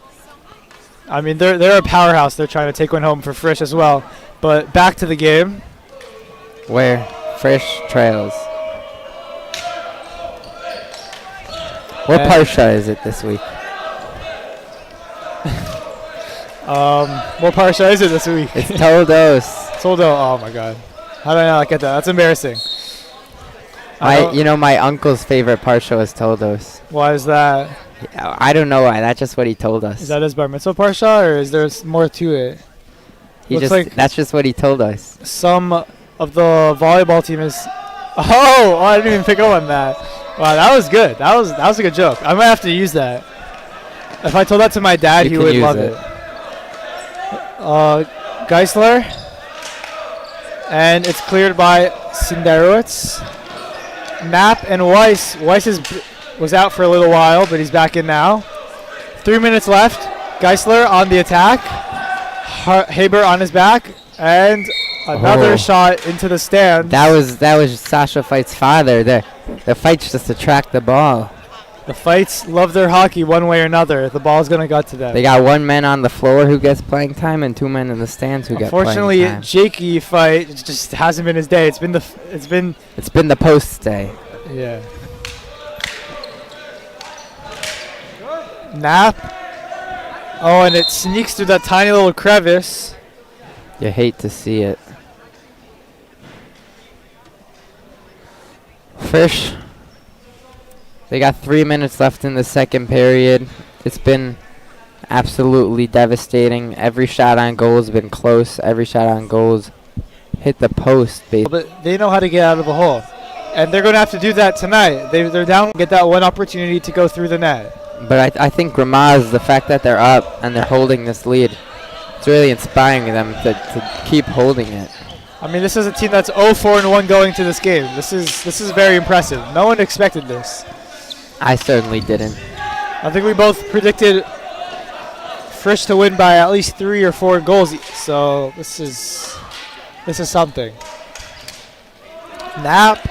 I mean, they're a powerhouse. They're trying to take one home for Frisch as well. But back to the game. Where Frisch trails. What Parsha is it this week? What Parsha is it this week? It's Toldos. Oh my God. How did I not get that? That's embarrassing. My uncle's favorite Parsha is Toldos. Why is that? I don't know why. That's just what he told us. Is that his bar mitzvah Parsha, or is there more to it? That's just what he told us. Some of the volleyball team is. Oh, I didn't even pick up on that. Wow, that was good. That was a good joke. I might have to use that. If I told that to my dad, he would love it. Geisler, and it's cleared by Sinderowitz. Knapp and Weiss. Weiss was out for a little while, but he's back in now. 3 minutes left. Geisler on the attack. Haber on his back, and another shot into the stand. That was Sasha Fight's father. The fights just attract the ball. The fights love their hockey one way or another. The ball's gonna go to them. They got 1 man on the floor who gets playing time, and 2 men in the stands who get playing time. Unfortunately, Jakey fight just hasn't been his day. It's been the post day. Yeah. Knapp. Oh, and it sneaks through that tiny little crevice. You hate to see it. Frisch. They got 3 minutes left in the second period. It's been absolutely devastating. Every shot on goal has been close. Every shot on goals hit the post, baby. But they know how to get out of a hole. And they're going to have to do that tonight. They're down to get that one opportunity to go through the net. But I think Ramaz, the fact that they're up and they're holding this lead, it's really inspiring them to keep holding it. I mean, this is a team that's 0-4-1 going to this game. This is very impressive. No one expected this. I certainly didn't. I think we both predicted Frisch to win by at least 3 or 4 goals. So this is something. Knapp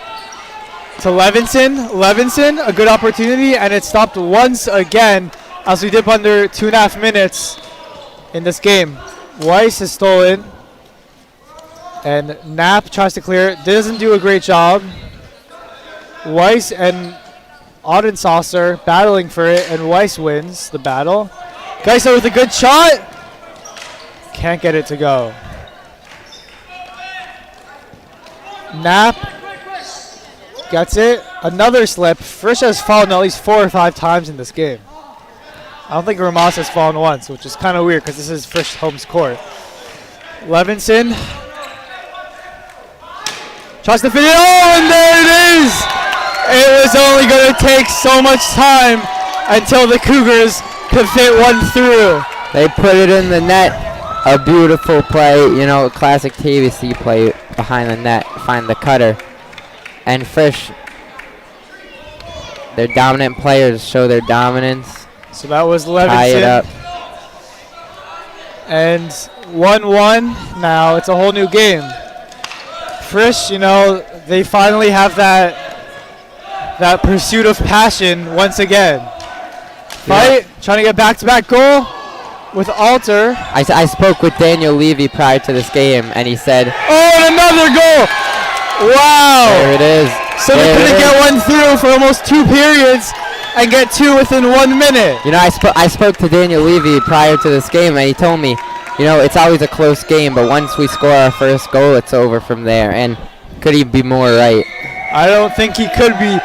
to Levinson. Levinson, a good opportunity, and it stopped once again as we dip under 2.5 minutes in this game. Weiss is stolen, and Knapp tries to clear it. Doesn't do a great job. Weiss and Adensasser battling for it, and Weiss wins the battle. Geisler with a good shot. Can't get it to go. Knapp gets it. Another slip. Frisch has fallen at least 4 or 5 times in this game. I don't think Ramaz has fallen once, which is kind of weird because this is Frisch home's court. Levinson tries to fit it. Oh, and there it is! It was only going to take so much time until the Cougars could fit one through. They put it in the net. A beautiful play, you know, a classic TVC play behind the net. Find the cutter. And Frisch, their dominant players show their dominance. So that was Tie it Levinson. up. And 1-1 now. It's a whole new game. Frisch, you know, they finally have that pursuit of passion once again. Fight, trying to get back-to-back goal with Alter. I spoke with Daniel Levy prior to this game, and he said, Oh, and another goal! Wow! there it is. So they There it couldn't is. get one through for almost 2 periods and get 2 within 1 minute. You know, I spoke to Daniel Levy prior to this game, and he told me, you know, it's always a close game, but once we score our first goal, it's over from there. And could he be more right? I don't think he could be.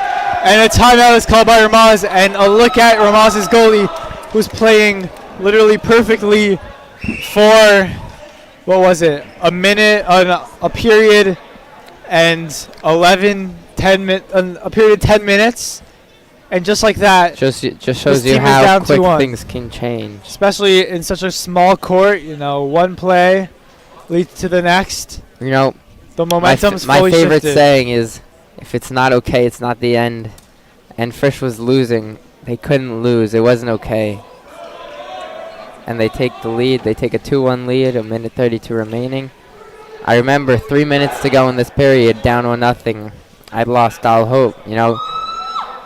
And a timeout is called by Ramaz, and a look at Ramaz's goalie, who's playing literally perfectly for, what was it, a minute, a period, and 10 minutes. And just like that, Just This shows you team is how down quick 2-1. things can change. especially in such a small court, you know, one play leads to the next. You know, The my momentum's my fully favorite shifted. saying is, if it's not okay, it's not the end. And Frisch was losing. They couldn't lose. It wasn't okay. And they take the lead. They take a 2-1 lead, a minute 32 remaining. I remember 3 minutes to go in this period, down 1-0. I'd lost all hope. You know,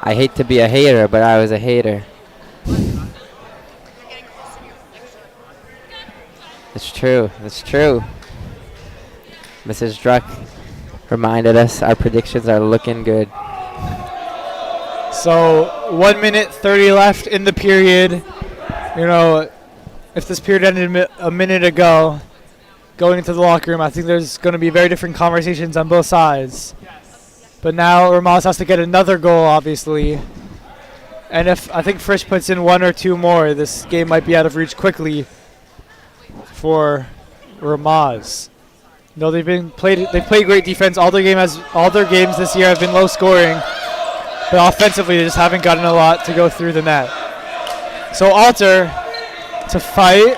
I hate to be a hater, but I was a hater. It's true. It's true. Mrs. Druck reminded us our predictions are looking good. So 1 minute 30 left in the period. You know, if this period ended a minute ago, going into the locker room, I think there's going to be very different conversations on both sides. But now Ramaz has to get another goal, obviously. And if I think Frisch puts in 1 or 2 more, this game might be out of reach quickly for Ramaz. No, they've played great defense. All their games this year have been low scoring, but offensively they just haven't gotten a lot to go through the net. So Alter to fight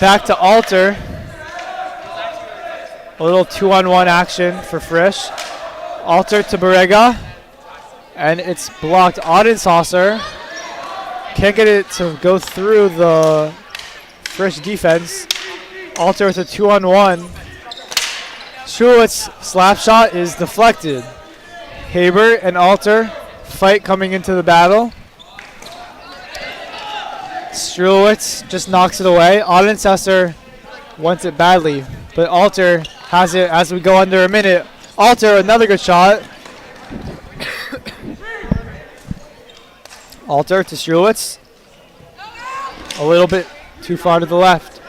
back to Alter. A little 2-on-1 action for Frisch. Alter to Barega, and it's blocked. Audensaucer can't get it to go through the Frisch defense. Alter with a 2-on-1. Schulitz's slap shot is deflected. Haber and Alter fight coming into the battle. Strulitz just knocks it away. Audensaucer wants it badly, but Alter has it as we go under a minute. Alter, another good shot. Alter to Strulitz. A little bit too far to the left.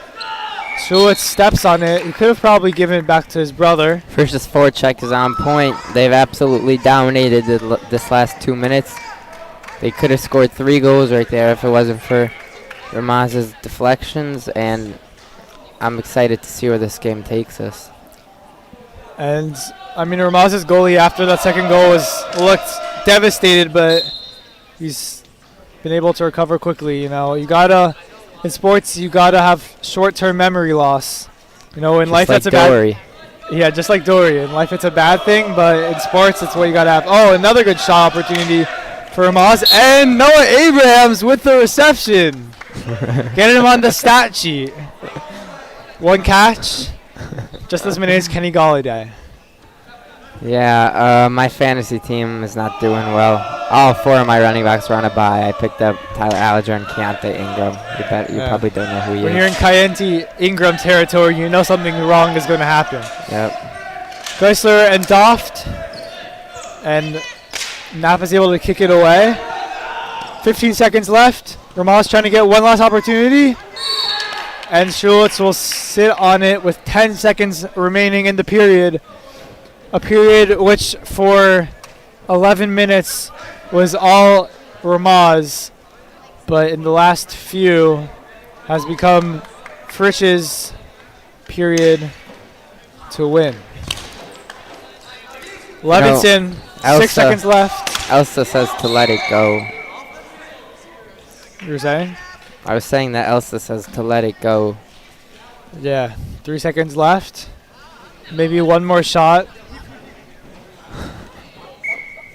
Strulitz steps on it. He could have probably given it back to his brother. Frisch's forecheck is on point. They've absolutely dominated this last 2 minutes. They could have scored 3 goals right there if it wasn't for Ramaz's deflections, and I'm excited to see where this game takes us. And I mean, Ramaz's goalie after that second goal looked devastated, but he's been able to recover quickly. You know, in sports, you gotta have short-term memory loss. You know, in Just life like that's a Dory. yeah, just like Dory. In life, it's a bad thing, but in sports, it's what you gotta have. Oh, another good shot opportunity for Ramaz, and Noah Abrahams with the reception, getting him on the stat sheet. 1 catch, just as many as Kenny Galladay. Yeah, my fantasy team is not doing well. All 4 of my running backs were on a bye. I picked up Tyler Alliger and Keontae Ingram. You Yeah. probably don't know who he When is. you're in Kayenti Ingram territory, you know something wrong is going to happen. Yep. Geisler and Doft, and Knapp is able to kick it away. 15 seconds left. Ramaz trying to get one last opportunity. and Schulitz will sit on it with 10 seconds remaining in the period. A period which for 11 minutes was all Ramaz, but in the last few has become Frisch's period to win. Levinson, 6 seconds left. Elsa says to let it go. You were saying? I was saying that Elsa says to let it go. Yeah, 3 seconds left. Maybe one more shot.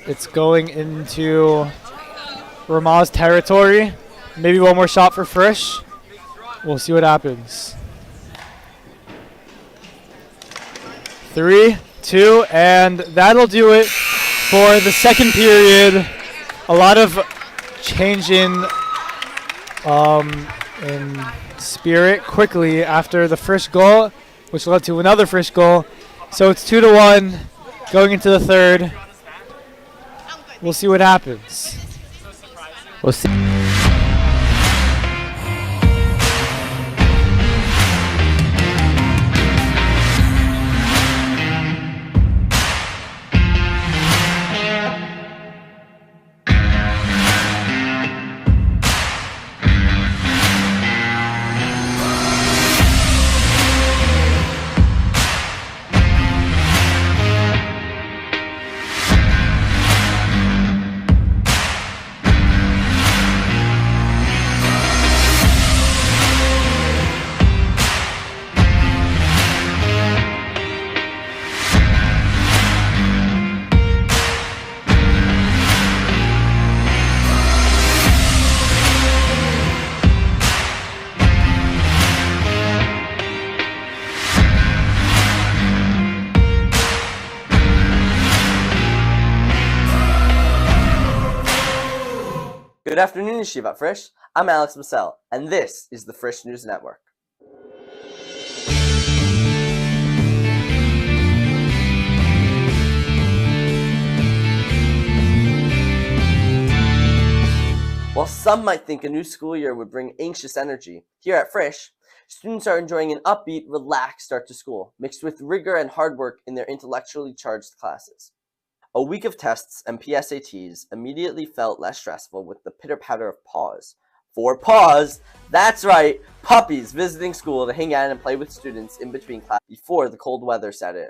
It's going into Ramaz territory. Maybe one more shot for Frisch. We'll see what happens. 3, 2, and that'll do it for the second period. A lot of change in spirit quickly after the Frisch goal, which led to another Frisch goal. So it's 2-1 going into the third. We'll see what happens. We'll see. Good afternoon, Yeshiva Frisch. I'm Alex Massell, and this is the Frisch News Network. While some might think a new school year would bring anxious energy, here at Frisch, students are enjoying an upbeat, relaxed start to school, mixed with rigor and hard work in their intellectually charged classes. A week of tests and PSATs immediately felt less stressful with the pitter-patter of paws. 4 paws! That's right, puppies visiting school to hang out and play with students in between class before the cold weather set in.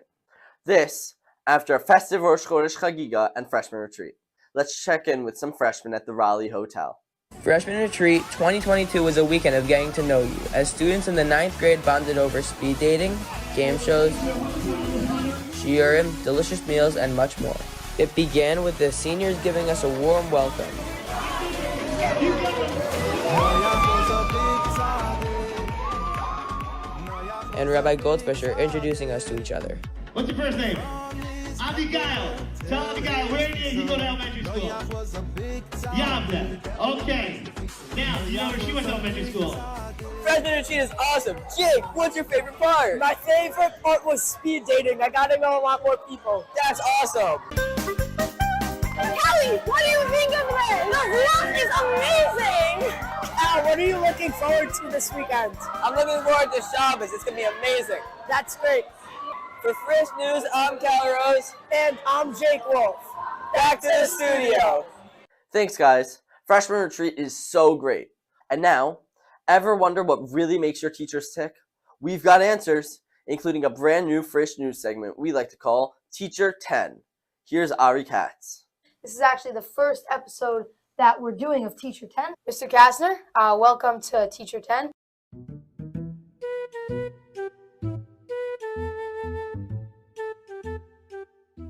This, after a festive Rosh Chodesh Chagiga and freshman retreat. Let's check in with some freshmen at the Raleigh Hotel. Freshman Retreat 2022 was a weekend of getting to know you, as students in the 9th grade bonded over speed dating, game shows, shiurim, delicious meals, and much more. It began with the seniors giving us a warm welcome. And Rabbi Goldfisher introducing us to each other. What's your first name? Abigail. Tell Abigail, where did you go to elementary school? Yavne. Okay. Now, you know where she went to elementary school? Freshman Retreat is awesome. Jake, what's your favorite part? My favorite part was speed dating. I got to know a lot more people. That's awesome. Kelly, what do you think of it? The vlog is amazing. Al, what are you looking forward to this weekend? I'm looking forward to Shabbos. It's going to be amazing. That's great. For Frisch News, I'm Cal Rose. And I'm Jake Wolf. Back to the studio. Thanks, guys. Freshman Retreat is so great. And now, ever wonder what really makes your teachers tick? We've got answers, including a brand new Frisch News segment we like to call Teacher 10. Here's Ari Katz. This is actually the first episode that we're doing of Teacher 10. Mr. Kastner, welcome to Teacher 10.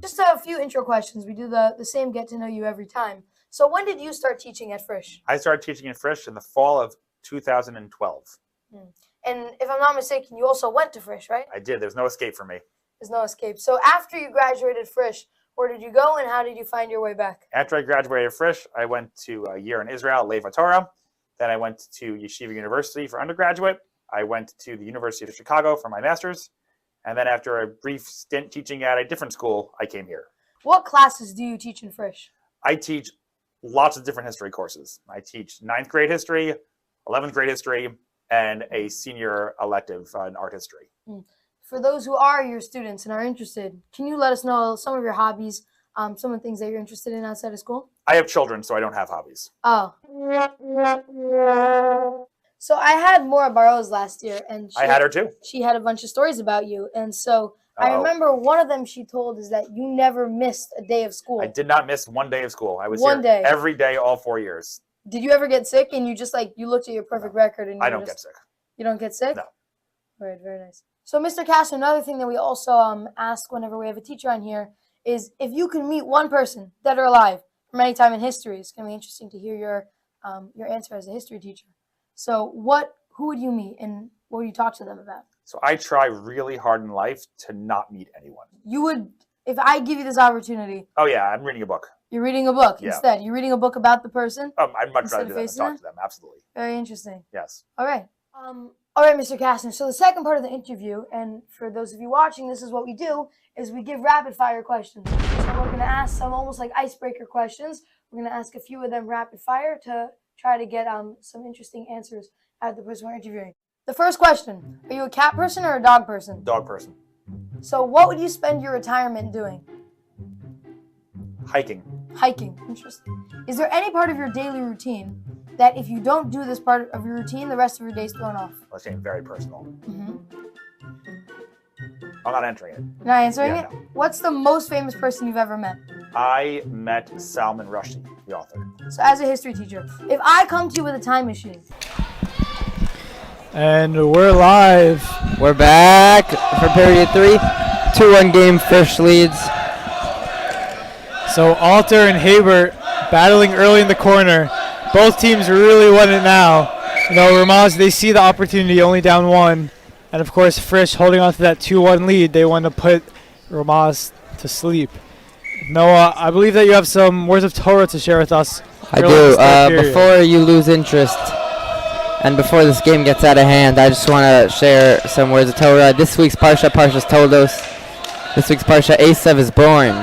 Just a few intro questions. We do the same get to know you every time. So when did you start teaching at Frisch? I started teaching at Frisch in the fall of 2012. And if I'm not mistaken, you also went to Frisch, right? I did. There's no escape for me. There's no escape. So after you graduated Frisch, where did you go and how did you find your way back? After I graduated Frisch, I went to a year in Israel, Lev Torah. Then I went to Yeshiva University for undergraduate. I went to the University of Chicago for my master's. And then after a brief stint teaching at a different school, I came here. What classes do you teach in Frisch? I teach lots of different history courses. I teach 9th grade history, 11th grade history, and a senior elective in art history. For those who are your students and are interested, can you let us know some of your hobbies, some of the things that you're interested in outside of school? I have children, so I don't have hobbies. Oh. So I had Maura Barrows last year, and I had her too. she had a bunch of stories about you. And so I Uh-oh. remember one of them she told is that you never missed a day of school. I did not miss one day of school. I was One here day. every day, all 4 years. Did you ever get sick and you just you looked at your perfect record and you I were don't get sick. You don't get sick? No. All right, very nice. So, Mr. Castro, another thing that we also ask whenever we have a teacher on here is if you could meet one person, dead or alive, from any time in history. It's going to be interesting to hear your answer as a history teacher. So, who would you meet and what would you talk to them about? So I try really hard in life to not meet anyone. You would, if I give you this opportunity. Oh yeah, I'm reading a book. You're reading a book Yeah. instead. You're reading a book about the person. I'd much Instead rather of do that than facing talk to them. Absolutely. Very interesting. Yes. All right. All right, Mr. Kastner. So the second part of the interview, and for those of you watching, this is what we do, is we give rapid fire questions. So we're going to ask some almost like icebreaker questions. We're going to ask a few of them rapid fire to try to get some interesting answers out of the person we're interviewing. The first question, are you a cat person or a dog person? Dog person. So what would you spend your retirement doing? Hiking. Hiking. Interesting. Is there any part of your daily routine that if you don't do this part of your routine, the rest of your day is thrown off? Let's say very personal. Mm-hmm. I'm not entering it. You're not answering Yeah, it? no. What's the most famous person you've ever met? I met Salman Rushdie, the author. So as a history teacher, if I come to you with a time machine. And we're live. We're back for period 3. 2-1 game, Frisch leads. So Alter and Habert battling early in the corner. Both teams really want it now. You know, Ramaz, they see the opportunity, only down 1. And of course, Frisch holding on to that 2-1 lead. They want to put Ramaz to sleep. Noah, I believe that you have some words of Torah to share with us. I early in this third do. period. Before you lose interest and before this game gets out of hand, I just want to share some words of Torah. This week's Parsha's told us. This week's Parsha, Esav is born.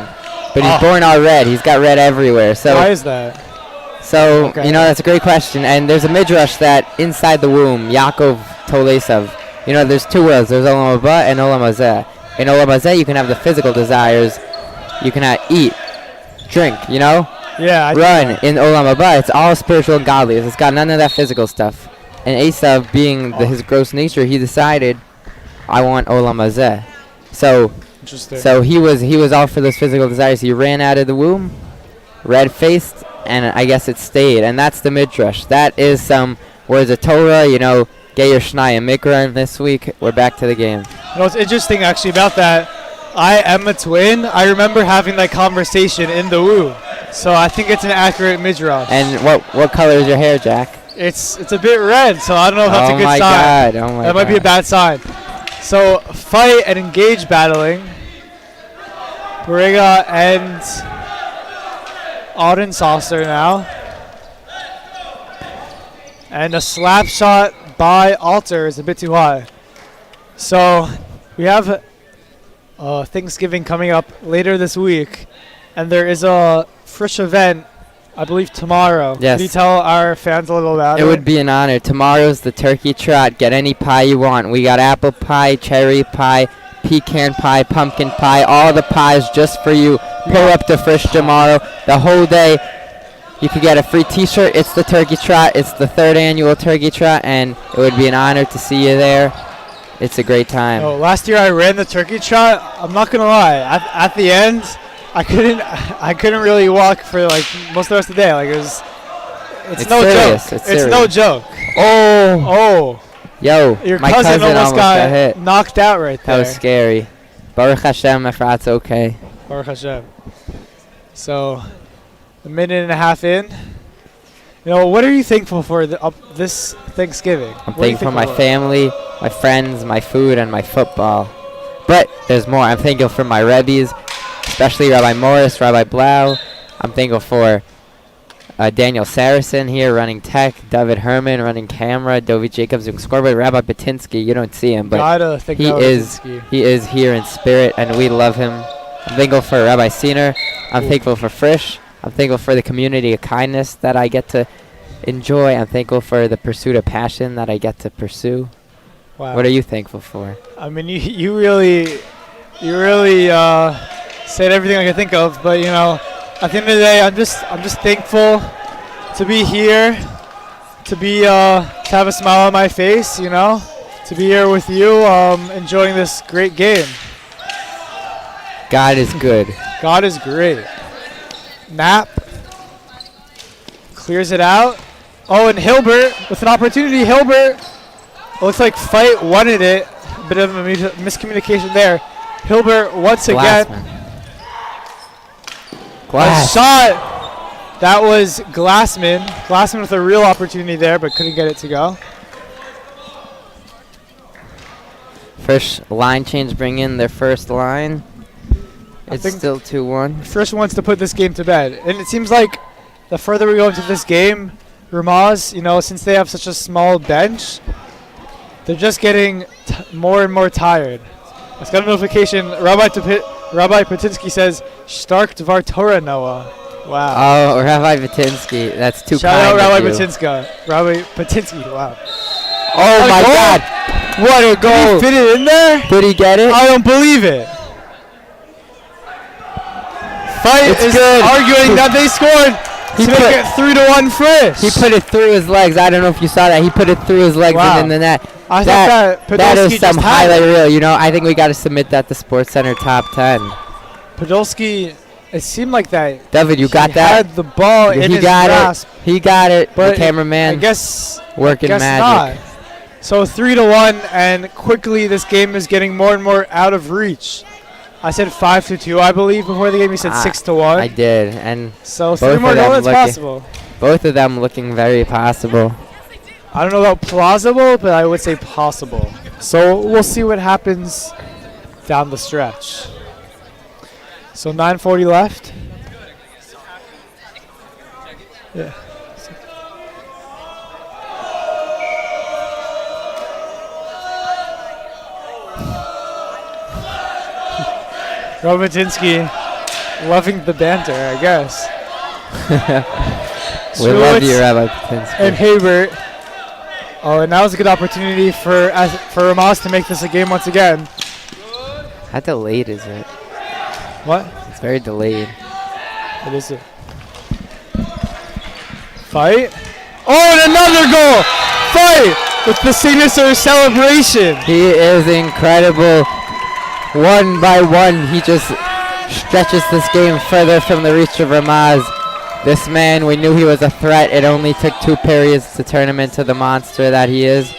But he's born all red. He's got red everywhere. So why is that? So, Okay. you know, that's a great question. And there's a midrash that inside the womb, Yaakov told Esav, you know, there's 2 worlds. There's Olam Haba and Olam Hazeh. In Olam Hazeh, you can have the physical desires. You can eat, drink, you know? Yeah. Run. In Olam Haba, it's all spiritual and godly. It's got none of that physical stuff. And Esav, being his gross nature, he decided, I want Olam Hazeh. So, Interesting. so he was all for those physical desires. He ran out of the womb, red-faced, and I guess it stayed. And that's the midrash. That is some words of Torah, you know. Get your Shnai Mikra in this week. We're back to the game. You know what's interesting actually about that? I am a twin. I remember having that conversation in the womb. So I think it's an accurate midrash. And what color is your hair, Jack? It's a bit red, so I don't know if that's a good sign. God. Oh my that might be a God. bad sign. So fight and engage battling. Bariga and Auden Saucer now. And a slap shot by Alter is a bit too high. So we have Thanksgiving coming up later this week. And there is a Frisch event, I believe, tomorrow. Yes. Can you tell our fans a little about it? It would be an honor. Tomorrow's the turkey trot. Get any pie you want. We got apple pie, cherry pie, pecan pie, pumpkin pie, all the pies just for you. Pull up to Frisch tomorrow. The whole day, you could get a free t-shirt. It's the turkey trot. It's the 3rd annual turkey trot, and it would be an honor to see you there. It's a great time. Oh, last year I ran the turkey trot. I'm not gonna lie. At the end, I couldn't really walk for like most of the rest of the day. Like it's no serious. joke. It's It's no serious. joke. Oh, Oh, yo, your my cousin almost got hit. knocked out right That there. was scary. Baruch Hashem, Efrat's okay. Baruch Hashem. So, a minute and a half in. You know, what are you thankful for this Thanksgiving? I'm thankful for my family, my friends, my food, and my football. But there's more. I'm thankful for my Rebbes, especially Rabbi Morris, Rabbi Blau. I'm thankful for Daniel Saracen here running tech, David Herman running camera, Dovi Jacobs doing scoreboard, Rabbi Patinsky. You don't see him, but Gotta think he about is Rosinski. he is here in spirit, and we love him. I'm thankful for Rabbi Siener. I'm thankful for Frisch. I'm thankful for the community of kindness that I get to enjoy. I'm thankful for the pursuit of passion that I get to pursue. Wow. What are you thankful for? I mean, you really said everything I could think of. But you know, at the end of the day, I'm just thankful to be here, to have a smile on my face. You know, to be here with you, enjoying this great game. God is good. God is great. Knapp clears it out. Oh, and Hilbert with an opportunity. Hilbert. Looks like Fight wanted it. A bit of a miscommunication there. Hilbert once again. A shot. That was Glassman. Glassman with a real opportunity there, but couldn't get it to go. Frisch line change, bring in their first line. It's still 2-1. Frisch wants to put this game to bed. And it seems like the further we go into this game, Ramaz, you know, since they have such a small bench, they're just getting more and more tired. I just got a notification. Rabbi Patinsky says, Stark Dvar Torah Noah. Wow. Oh, Rabbi Patinsky. That's too Shout kind out Rabbi of you. Rabbi Patinsky. Wow. Oh, my God. What a goal. Did he fit it in there? Did he get it? I don't believe it. Fight is arguing that they scored to make it 3-1 Frisch. He put it through his legs. I don't know if you saw that. He put it through his legs and in the net. I thought that is some highlight reel. You know, I think we got to submit that to SportsCenter Top 10. Podolski, it seemed like that. David, you got that? He had the ball in his grasp. He got it. But the cameraman. I guess working magic. Not. So 3-1, and quickly this game is getting more and more out of reach. I said 5-2, I believe, before the game. You said 6-1. I did, and so 3 more goals, that's possible. Both of them looking very possible. I don't know about plausible, but I would say possible. So we'll see what happens down the stretch. So 9:40 left. Yeah. Robatinsky loving the banter, I guess. We love you, Rabbi Patinsky. And Haybert. Oh, and that was a good opportunity for Ramaz to make this a game once again. How delayed is it? What? It's very delayed. What is it? Fight. Oh, and another goal! Fight with the signature celebration. He is incredible. One by one, he just stretches this game further from the reach of Ramaz. This man, we knew he was a threat. It only took 2 periods to turn him into the monster that he is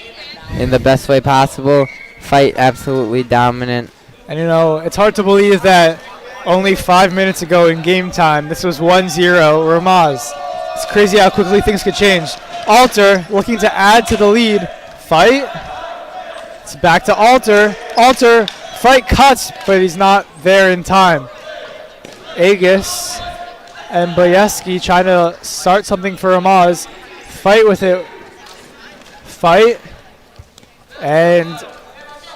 in the best way possible. Fight absolutely dominant. And you know, it's hard to believe that only 5 minutes ago in game time, this was 1-0 Ramaz. It's crazy how quickly things could change. Alter looking to add to the lead. Fight. It's back to Alter. Alter, Fight cuts, but he's not there in time. Agus and Boyeski trying to start something for Ramaz. Fight with it. Fight. And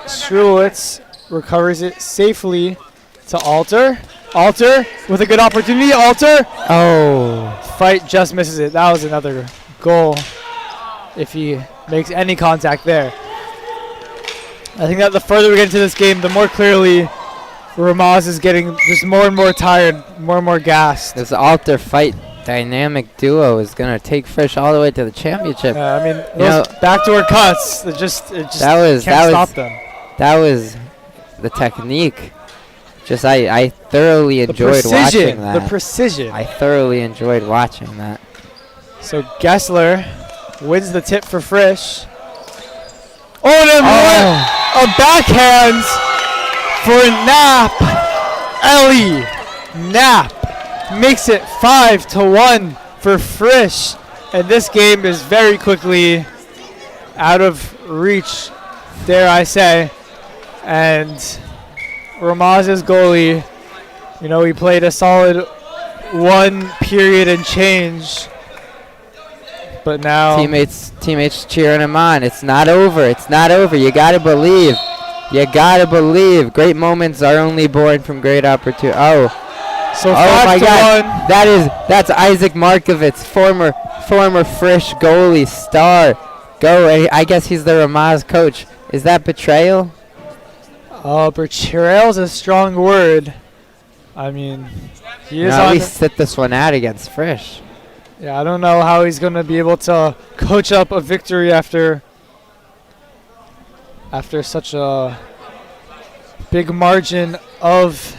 Strulitz recovers it safely to Alter. Alter with a good opportunity. Alter. Oh. Fight just misses it. That was another goal if he makes any contact there. I think that the further we get into this game, the more clearly Ramaz is getting just more and more tired, more and more gassed. This Alter Fight dynamic duo is going to take Frisch all the way to the championship. I mean, those backdoor cuts, it just can't stop them. That was the technique. Just I thoroughly enjoyed watching that. The precision. I thoroughly enjoyed watching that. So Gessler wins the tip for Frisch. Oh, and a backhand for Knapp. Ellie Knapp makes it 5-1 for Frisch. And this game is very quickly out of reach, dare I say. And Ramaz's goalie, you know, he played a solid 1 period and change. But now teammates cheering him on. It's not over. It's not over. You gotta believe. You gotta believe. Great moments are only born from great opportunity. Oh, So Oh 5 my to God! 1. That's Isaac Markovitz, former Frisch goalie star. I guess he's the Ramaz coach. Is that betrayal? Betrayal's a strong word. I mean, he is At on. least sit this one out against Frisch. Yeah, I don't know how he's going to be able to coach up a victory after such a big margin of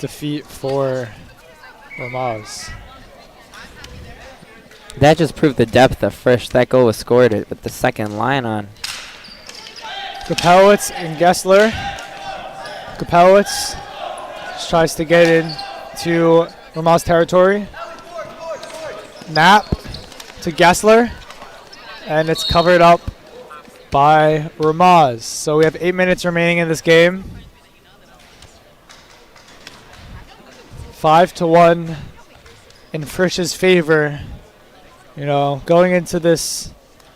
defeat for Ramaz. That just proved the depth of Frisch. That goal was scored with the second line on. Kapelowitz and Gessler. Kapelowitz tries to get into Ramaz territory. Knapp to Gessler, and it's covered up by Ramaz. So we have 8 minutes remaining in this game. 5 to 1 in Frisch's favor. You know, going into this,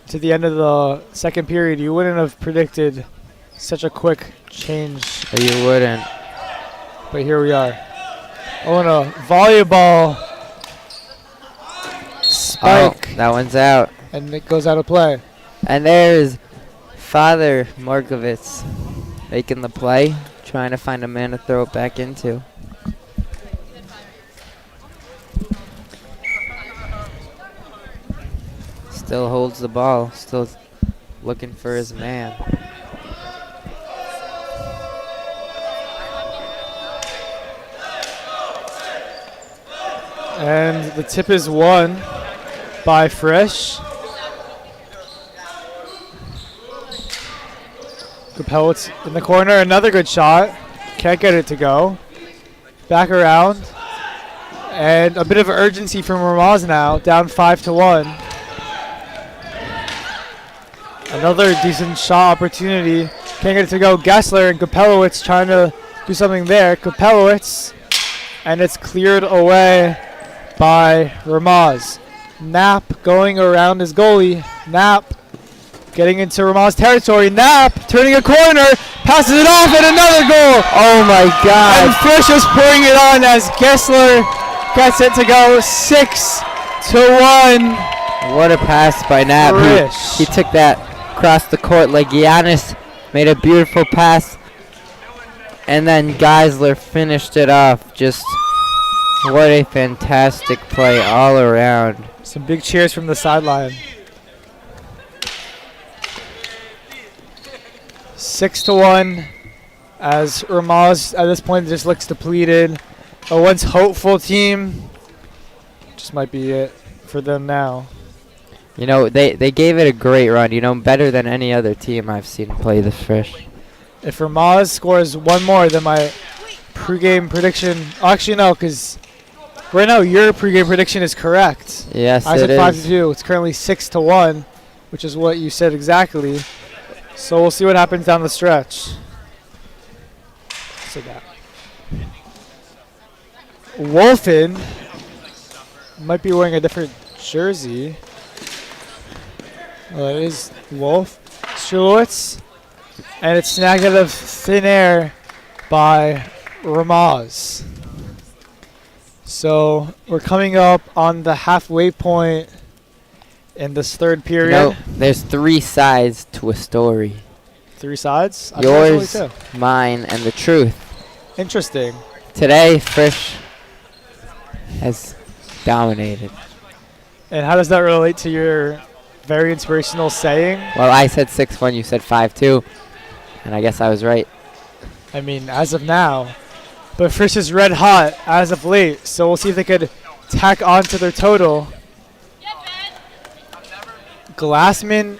to the end of the second period, you wouldn't have predicted such a quick change. You wouldn't. But here we are. Oh, and a volleyball spike. Oh, that one's out. And it goes out of play. And there's Father Markovitz making the play, trying to find a man to throw it back into. Still holds the ball, still looking for his man. And the tip is won by Frisch. Kapelowitz in the corner, another good shot. Can't get it to go. Back around. And a bit of urgency from Ramaz now, down 5 to 1. Another decent shot opportunity. Can't get it to go. Gessler and Kapelowitz trying to do something there. Kapelowitz, and it's cleared away by Ramaz. Knapp going around his goalie. Knapp getting into Ramaz territory. Knapp turning a corner, passes it off, and another goal. Oh my God. And Frisch is pouring it on as Gessler gets it to go 6 to 1. What a pass by Knapp. Frisch. He took that across the court like Giannis, made a beautiful pass, and then Geisler finished it off. Just what a fantastic play all around. Some big cheers from the sideline. 6 to 1 as Ramaz at this point just looks depleted. A once hopeful team just might be it for them now. You know, they gave it a great run, you know, better than any other team I've seen play this Frisch. If Ramaz scores one more, then my pregame prediction, actually no, because right now your pregame prediction is correct. Yes, I it said is. 5 to 2. It's currently 6 to 1, which is what you said exactly. So we'll see what happens down the stretch. So that Wolfen might be wearing a different jersey. Well, it is Wolf. Strulowitz. And it's snagged out of thin air by Ramaz. So we're coming up on the halfway point in this third period. No, there's 3 sides to a story. 3 sides? I thought there was Yours, only 2. mine, and the truth. Interesting. Today, Frisch has dominated. And how does that relate to your very inspirational saying? Well, I said 6-1, you said 5-2, and I guess I was right. I mean, as of now. But Frisch is red hot as of late, so we'll see if they could tack on to their total. Glassman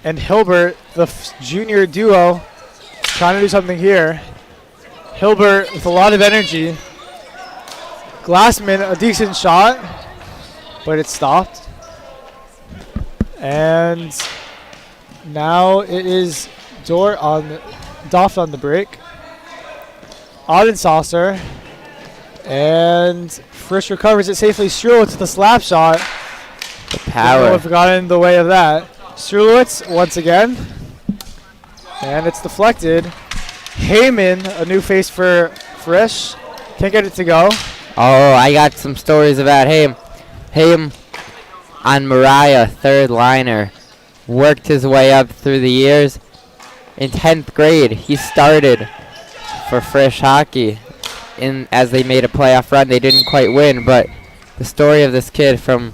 and Hilbert, the junior duo, trying to do something here. Hilbert with a lot of energy. Glassman, a decent shot, but it stopped. And now it is Doft on the break. Audensaucer. And Frisch recovers it safely. Strulowitz with the slap shot. The power. Have gotten in the way of that. Strulowitz once again. And it's deflected. Heyman, a new face for Frisch. Can't get it to go. Oh, I got some stories about him. Him on Mariah, third liner. Worked his way up through the years. In 10th grade, he started for Frisch hockey. As they made a playoff run, they didn't quite win, but the story of this kid from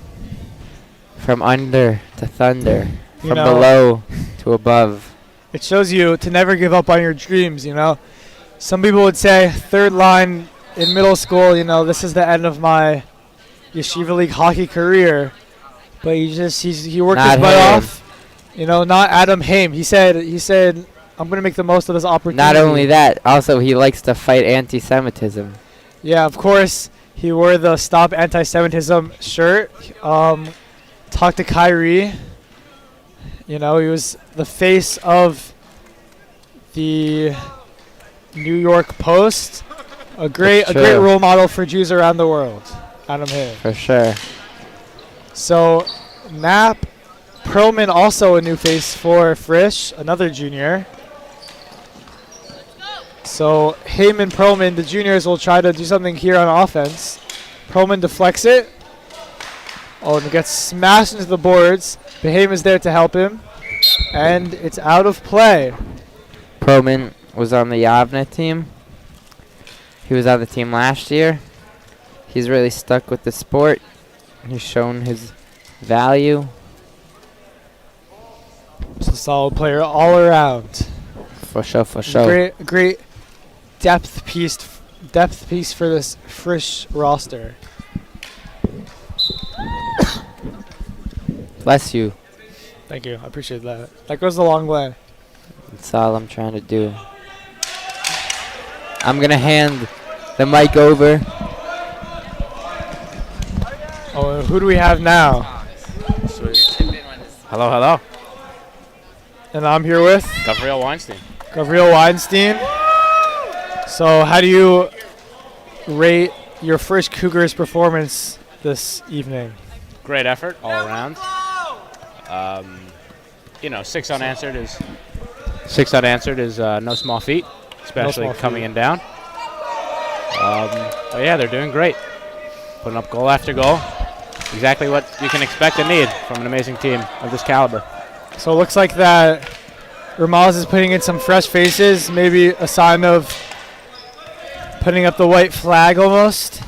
under to thunder, from below to above. It shows you to never give up on your dreams, you know. Some people would say third line in middle school, you know, this is the end of my Yeshiva League hockey career. But he worked Not his butt him. off. You know, not Adam Haim. He said I'm going to make the most of this opportunity. Not only that, also he likes to fight anti-Semitism. Yeah, of course. He wore the Stop Anti-Semitism shirt. Talked to Kyrie. You know, he was the face of the New York Post. A great role model for Jews around the world. Adam Haim. For sure. So, Knapp, Perlman also a new face for Frisch, another junior. So, Haim and Perlman, the juniors, will try to do something here on offense. Perlman deflects it. Oh, and it gets smashed into the boards. But Haim is there to help him. And it's out of play. Perlman was on the Yavne team. He was on the team last year. He's really stuck with the sport. He's shown his value. Just a solid player all around. For sure, for sure. Great depth piece for this Frisch roster. Bless you. Thank you. I appreciate that. That goes a long way. That's all I'm trying to do. I'm going to hand the mic over. Oh, who do we have now? Hello, hello. And I'm here with Gabriel Weinstein. Gabriel Weinstein. So how do you rate your Frisch Cougars performance this evening? Great effort all around. You know, six unanswered is no small feat, especially coming in down. But yeah, they're doing great. Putting up goal after goal. Exactly what you can expect and need from an amazing team of this caliber. So it looks like that Ramaz is putting in some fresh faces, maybe a sign of putting up the white flag almost.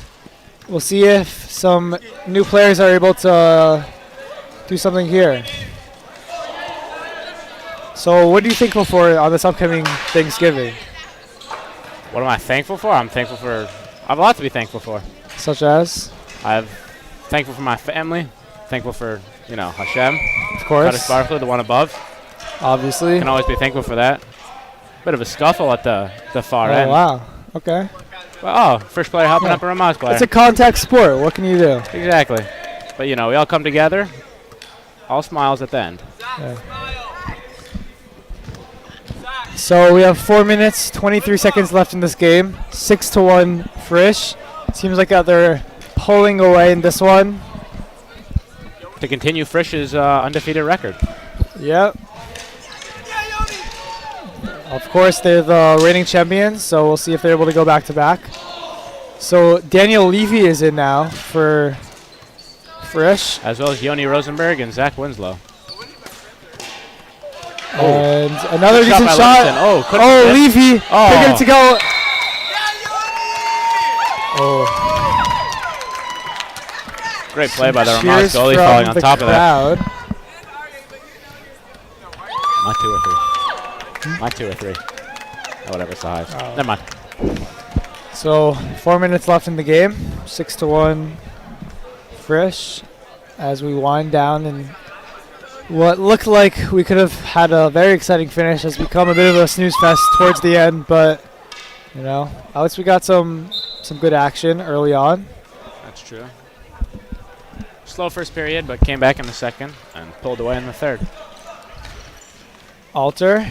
We'll see if some new players are able to do something here. So what are you thankful for on this upcoming Thanksgiving? What am I thankful for? I have a lot to be thankful for. Such as? I'm thankful for my family. Thankful for, you know, Hashem. Of course. Kadosh Baruch Hu, the one above. Obviously. Can always be thankful for that. Bit of a scuffle at the far end. Oh, wow. Okay. Well, first player helping up a Ramaz player. It's a contact sport. What can you do? Exactly. But, you know, we all come together. All smiles at the end. Yeah. So we have 4 minutes, 23 seconds left in this game. 6-1 Frisch. Seems like they're pulling away in this one. To continue Frisch's undefeated record. Yep. Of course, they're the reigning champions, so we'll see if they're able to go back-to-back. So Daniel Levy is in now for Frisch. As well as Yoni Rosenberg and Zach Winslow. And another decent by shot. Livingston. Oh, Levy. Oh. They get it to go. Oh. Great play by the Ramaz Cheers goalie, from falling on the top crowd. of that. My 2 or 3. My 2 or 3. Oh, whatever, it's the highest. Oh. Never mind. So 4 minutes left in the game. 6-1 Frisch as we wind down, and what looked like we could have had a very exciting finish has become a bit of a snooze fest towards the end, but you know, at least we got some good action early on. That's true. Slow first period, but came back in the second and pulled away in the third. Alter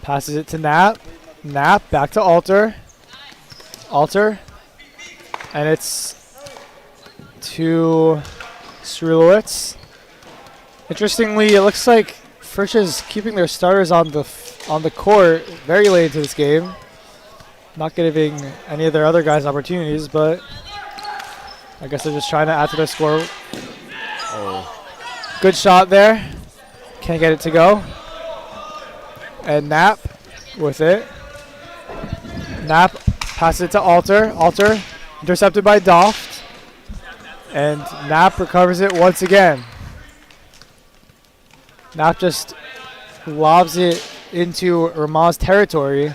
passes it to Knapp. Knapp back to Alter. Alter. And it's to Strulowitz. Interestingly, it looks like Frisch is keeping their starters on the court very late into this game. not giving any of their other guys opportunities, but I guess they're just trying to add to their score. Good shot there. Can't get it to go. And Knapp with it. Knapp passes it to Alter. Alter intercepted by Doft. And Knapp recovers it once again. Knapp just lobs it into Ramaz territory.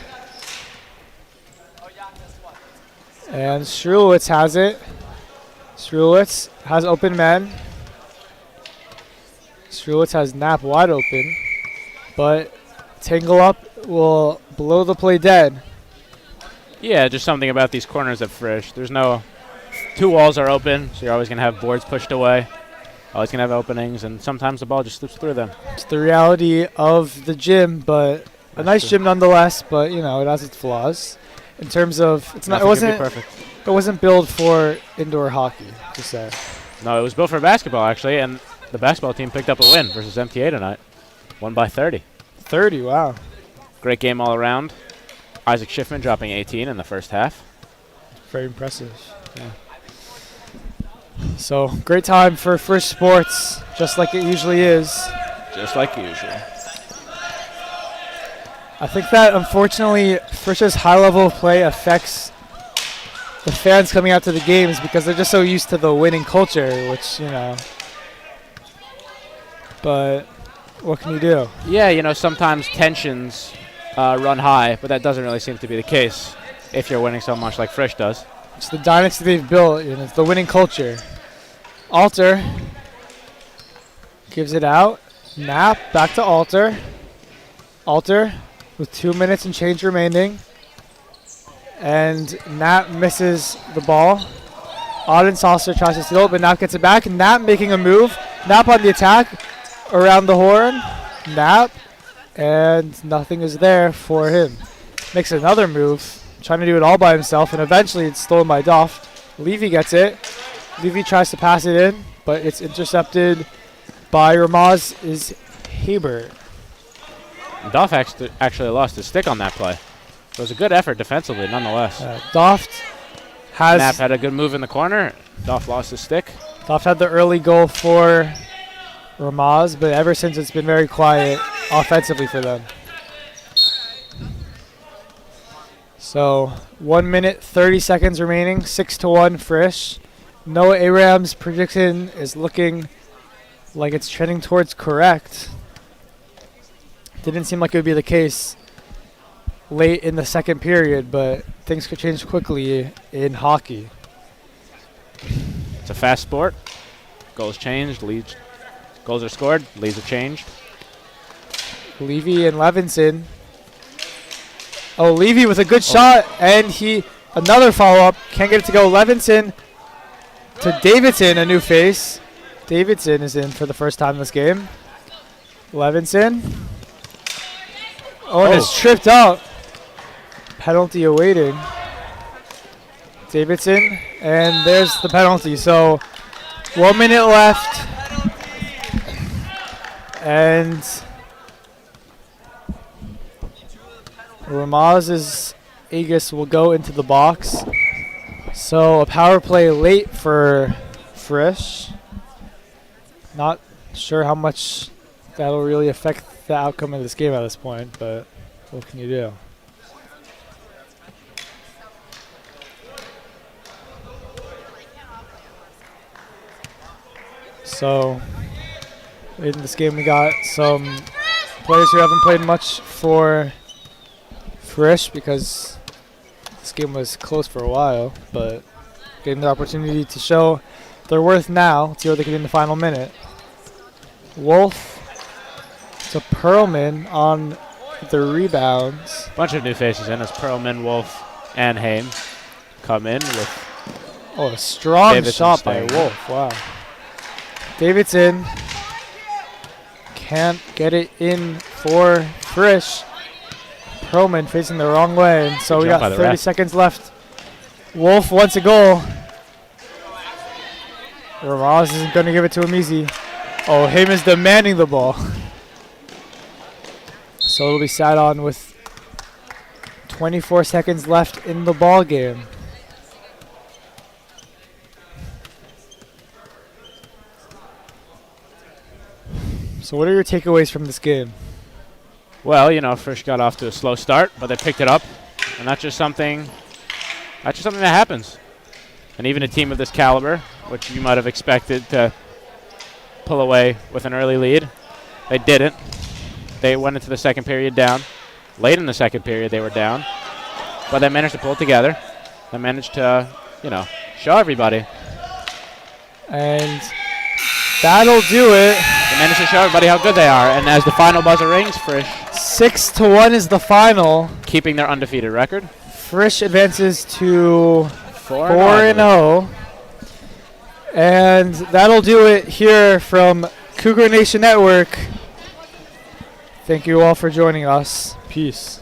And Shrulewitz has it. Shrulewitz has open men. Shrulewitz has Knapp wide open. But Tangle Up will blow the play dead. Yeah, just something about these corners at Frisch. There's no... Two walls are open, so you're always going to have boards pushed away. Always going to have openings, and sometimes the ball just slips through them. It's the reality of the gym, but a nice gym nonetheless, but, you know, it has its flaws. In terms of... It wasn't built for indoor hockey, to say. No, it was built for basketball, actually, and the basketball team picked up a win versus MTA tonight. Won by 30. 30, wow. Great game all around. Isaac Schiffman dropping 18 in the first half. Very impressive. Yeah. So, great time for Frisch sports, just like it usually is. Just like usual. I think that, unfortunately, Frisch's high level of play affects the fans coming out to the games because they're just so used to the winning culture, which, you know. But what can you do? Yeah, you know, sometimes tensions run high, but that doesn't really seem to be the case if you're winning so much like Frisch does. It's the dynasty they've built, and it's the winning culture. Alter gives it out. Knapp back to Alter. Alter with 2 minutes and change remaining. And Knapp misses the ball. Auden tries to steal it, but Knapp gets it back. Knapp making a move. Knapp on the attack around the horn. Knapp. And nothing is there for him. Makes another move. Trying to do it all by himself, and eventually it's stolen by Doft. Levy gets it. Levy tries to pass it in, but it's intercepted by Ramaz Hebert. Doft actually lost his stick on that play. It was a good effort defensively, nonetheless. Doft has... Knapp had a good move in the corner. Doft lost his stick. Doft had the early goal for Ramaz, but ever since it's been very quiet offensively for them. So 1 minute, 30 seconds remaining, 6-1 Frisch. Noah Rams' prediction is looking like it's trending towards correct. Didn't seem like it would be the case late in the second period, but things could change quickly in hockey. It's a fast sport. Goals changed, leads. Goals are scored, leads are changed. Levy and Levinson. Oh, Levy with a good shot, and another follow-up. Can't get it to go. Levinson to Davidson, a new face. Davidson is in for the first time this game. Levinson. Oh, and it's tripped out. Penalty awaiting. Davidson, and there's the penalty. So 1 minute left. And Ramaz's Aegis will go into the box. So a power play late for Frisch. Not sure how much that'll really affect the outcome of this game at this point, but what can you do? So in this game we got some players who haven't played much for Frisch because this game was close for a while, but getting the opportunity to show their worth now. Let's see what they can do in the final minute. Wolf to Perlman on the rebounds. Bunch of new faces in as Perlman, Wolf, and Haim come in with a strong Davidson shot by staying. Wolf. Wow. Davidson can't get it in for Frisch. Perlman facing the wrong way, and so we got 30 seconds left. Wolf wants a goal. Ramaz isn't going to give it to him easy. Oh, Haim is demanding the ball. So it'll be sat on with 24 seconds left in the ball game. So what are your takeaways from this game? Well, Frisch got off to a slow start, but they picked it up, and that's just something that happens. And even a team of this caliber, which you might have expected to pull away with an early lead, they didn't. They went into the second period down. Late in the second period, they were down, but they managed to pull it together. They managed to, show everybody. And that'll do it. They managed to show everybody how good they are. And as the final buzzer rings, Frisch 6-1 is the final. keeping their undefeated record. Frisch advances to 4-0. 4-0. And that'll do it here from Cougar Nation Network. Thank you all for joining us. Peace.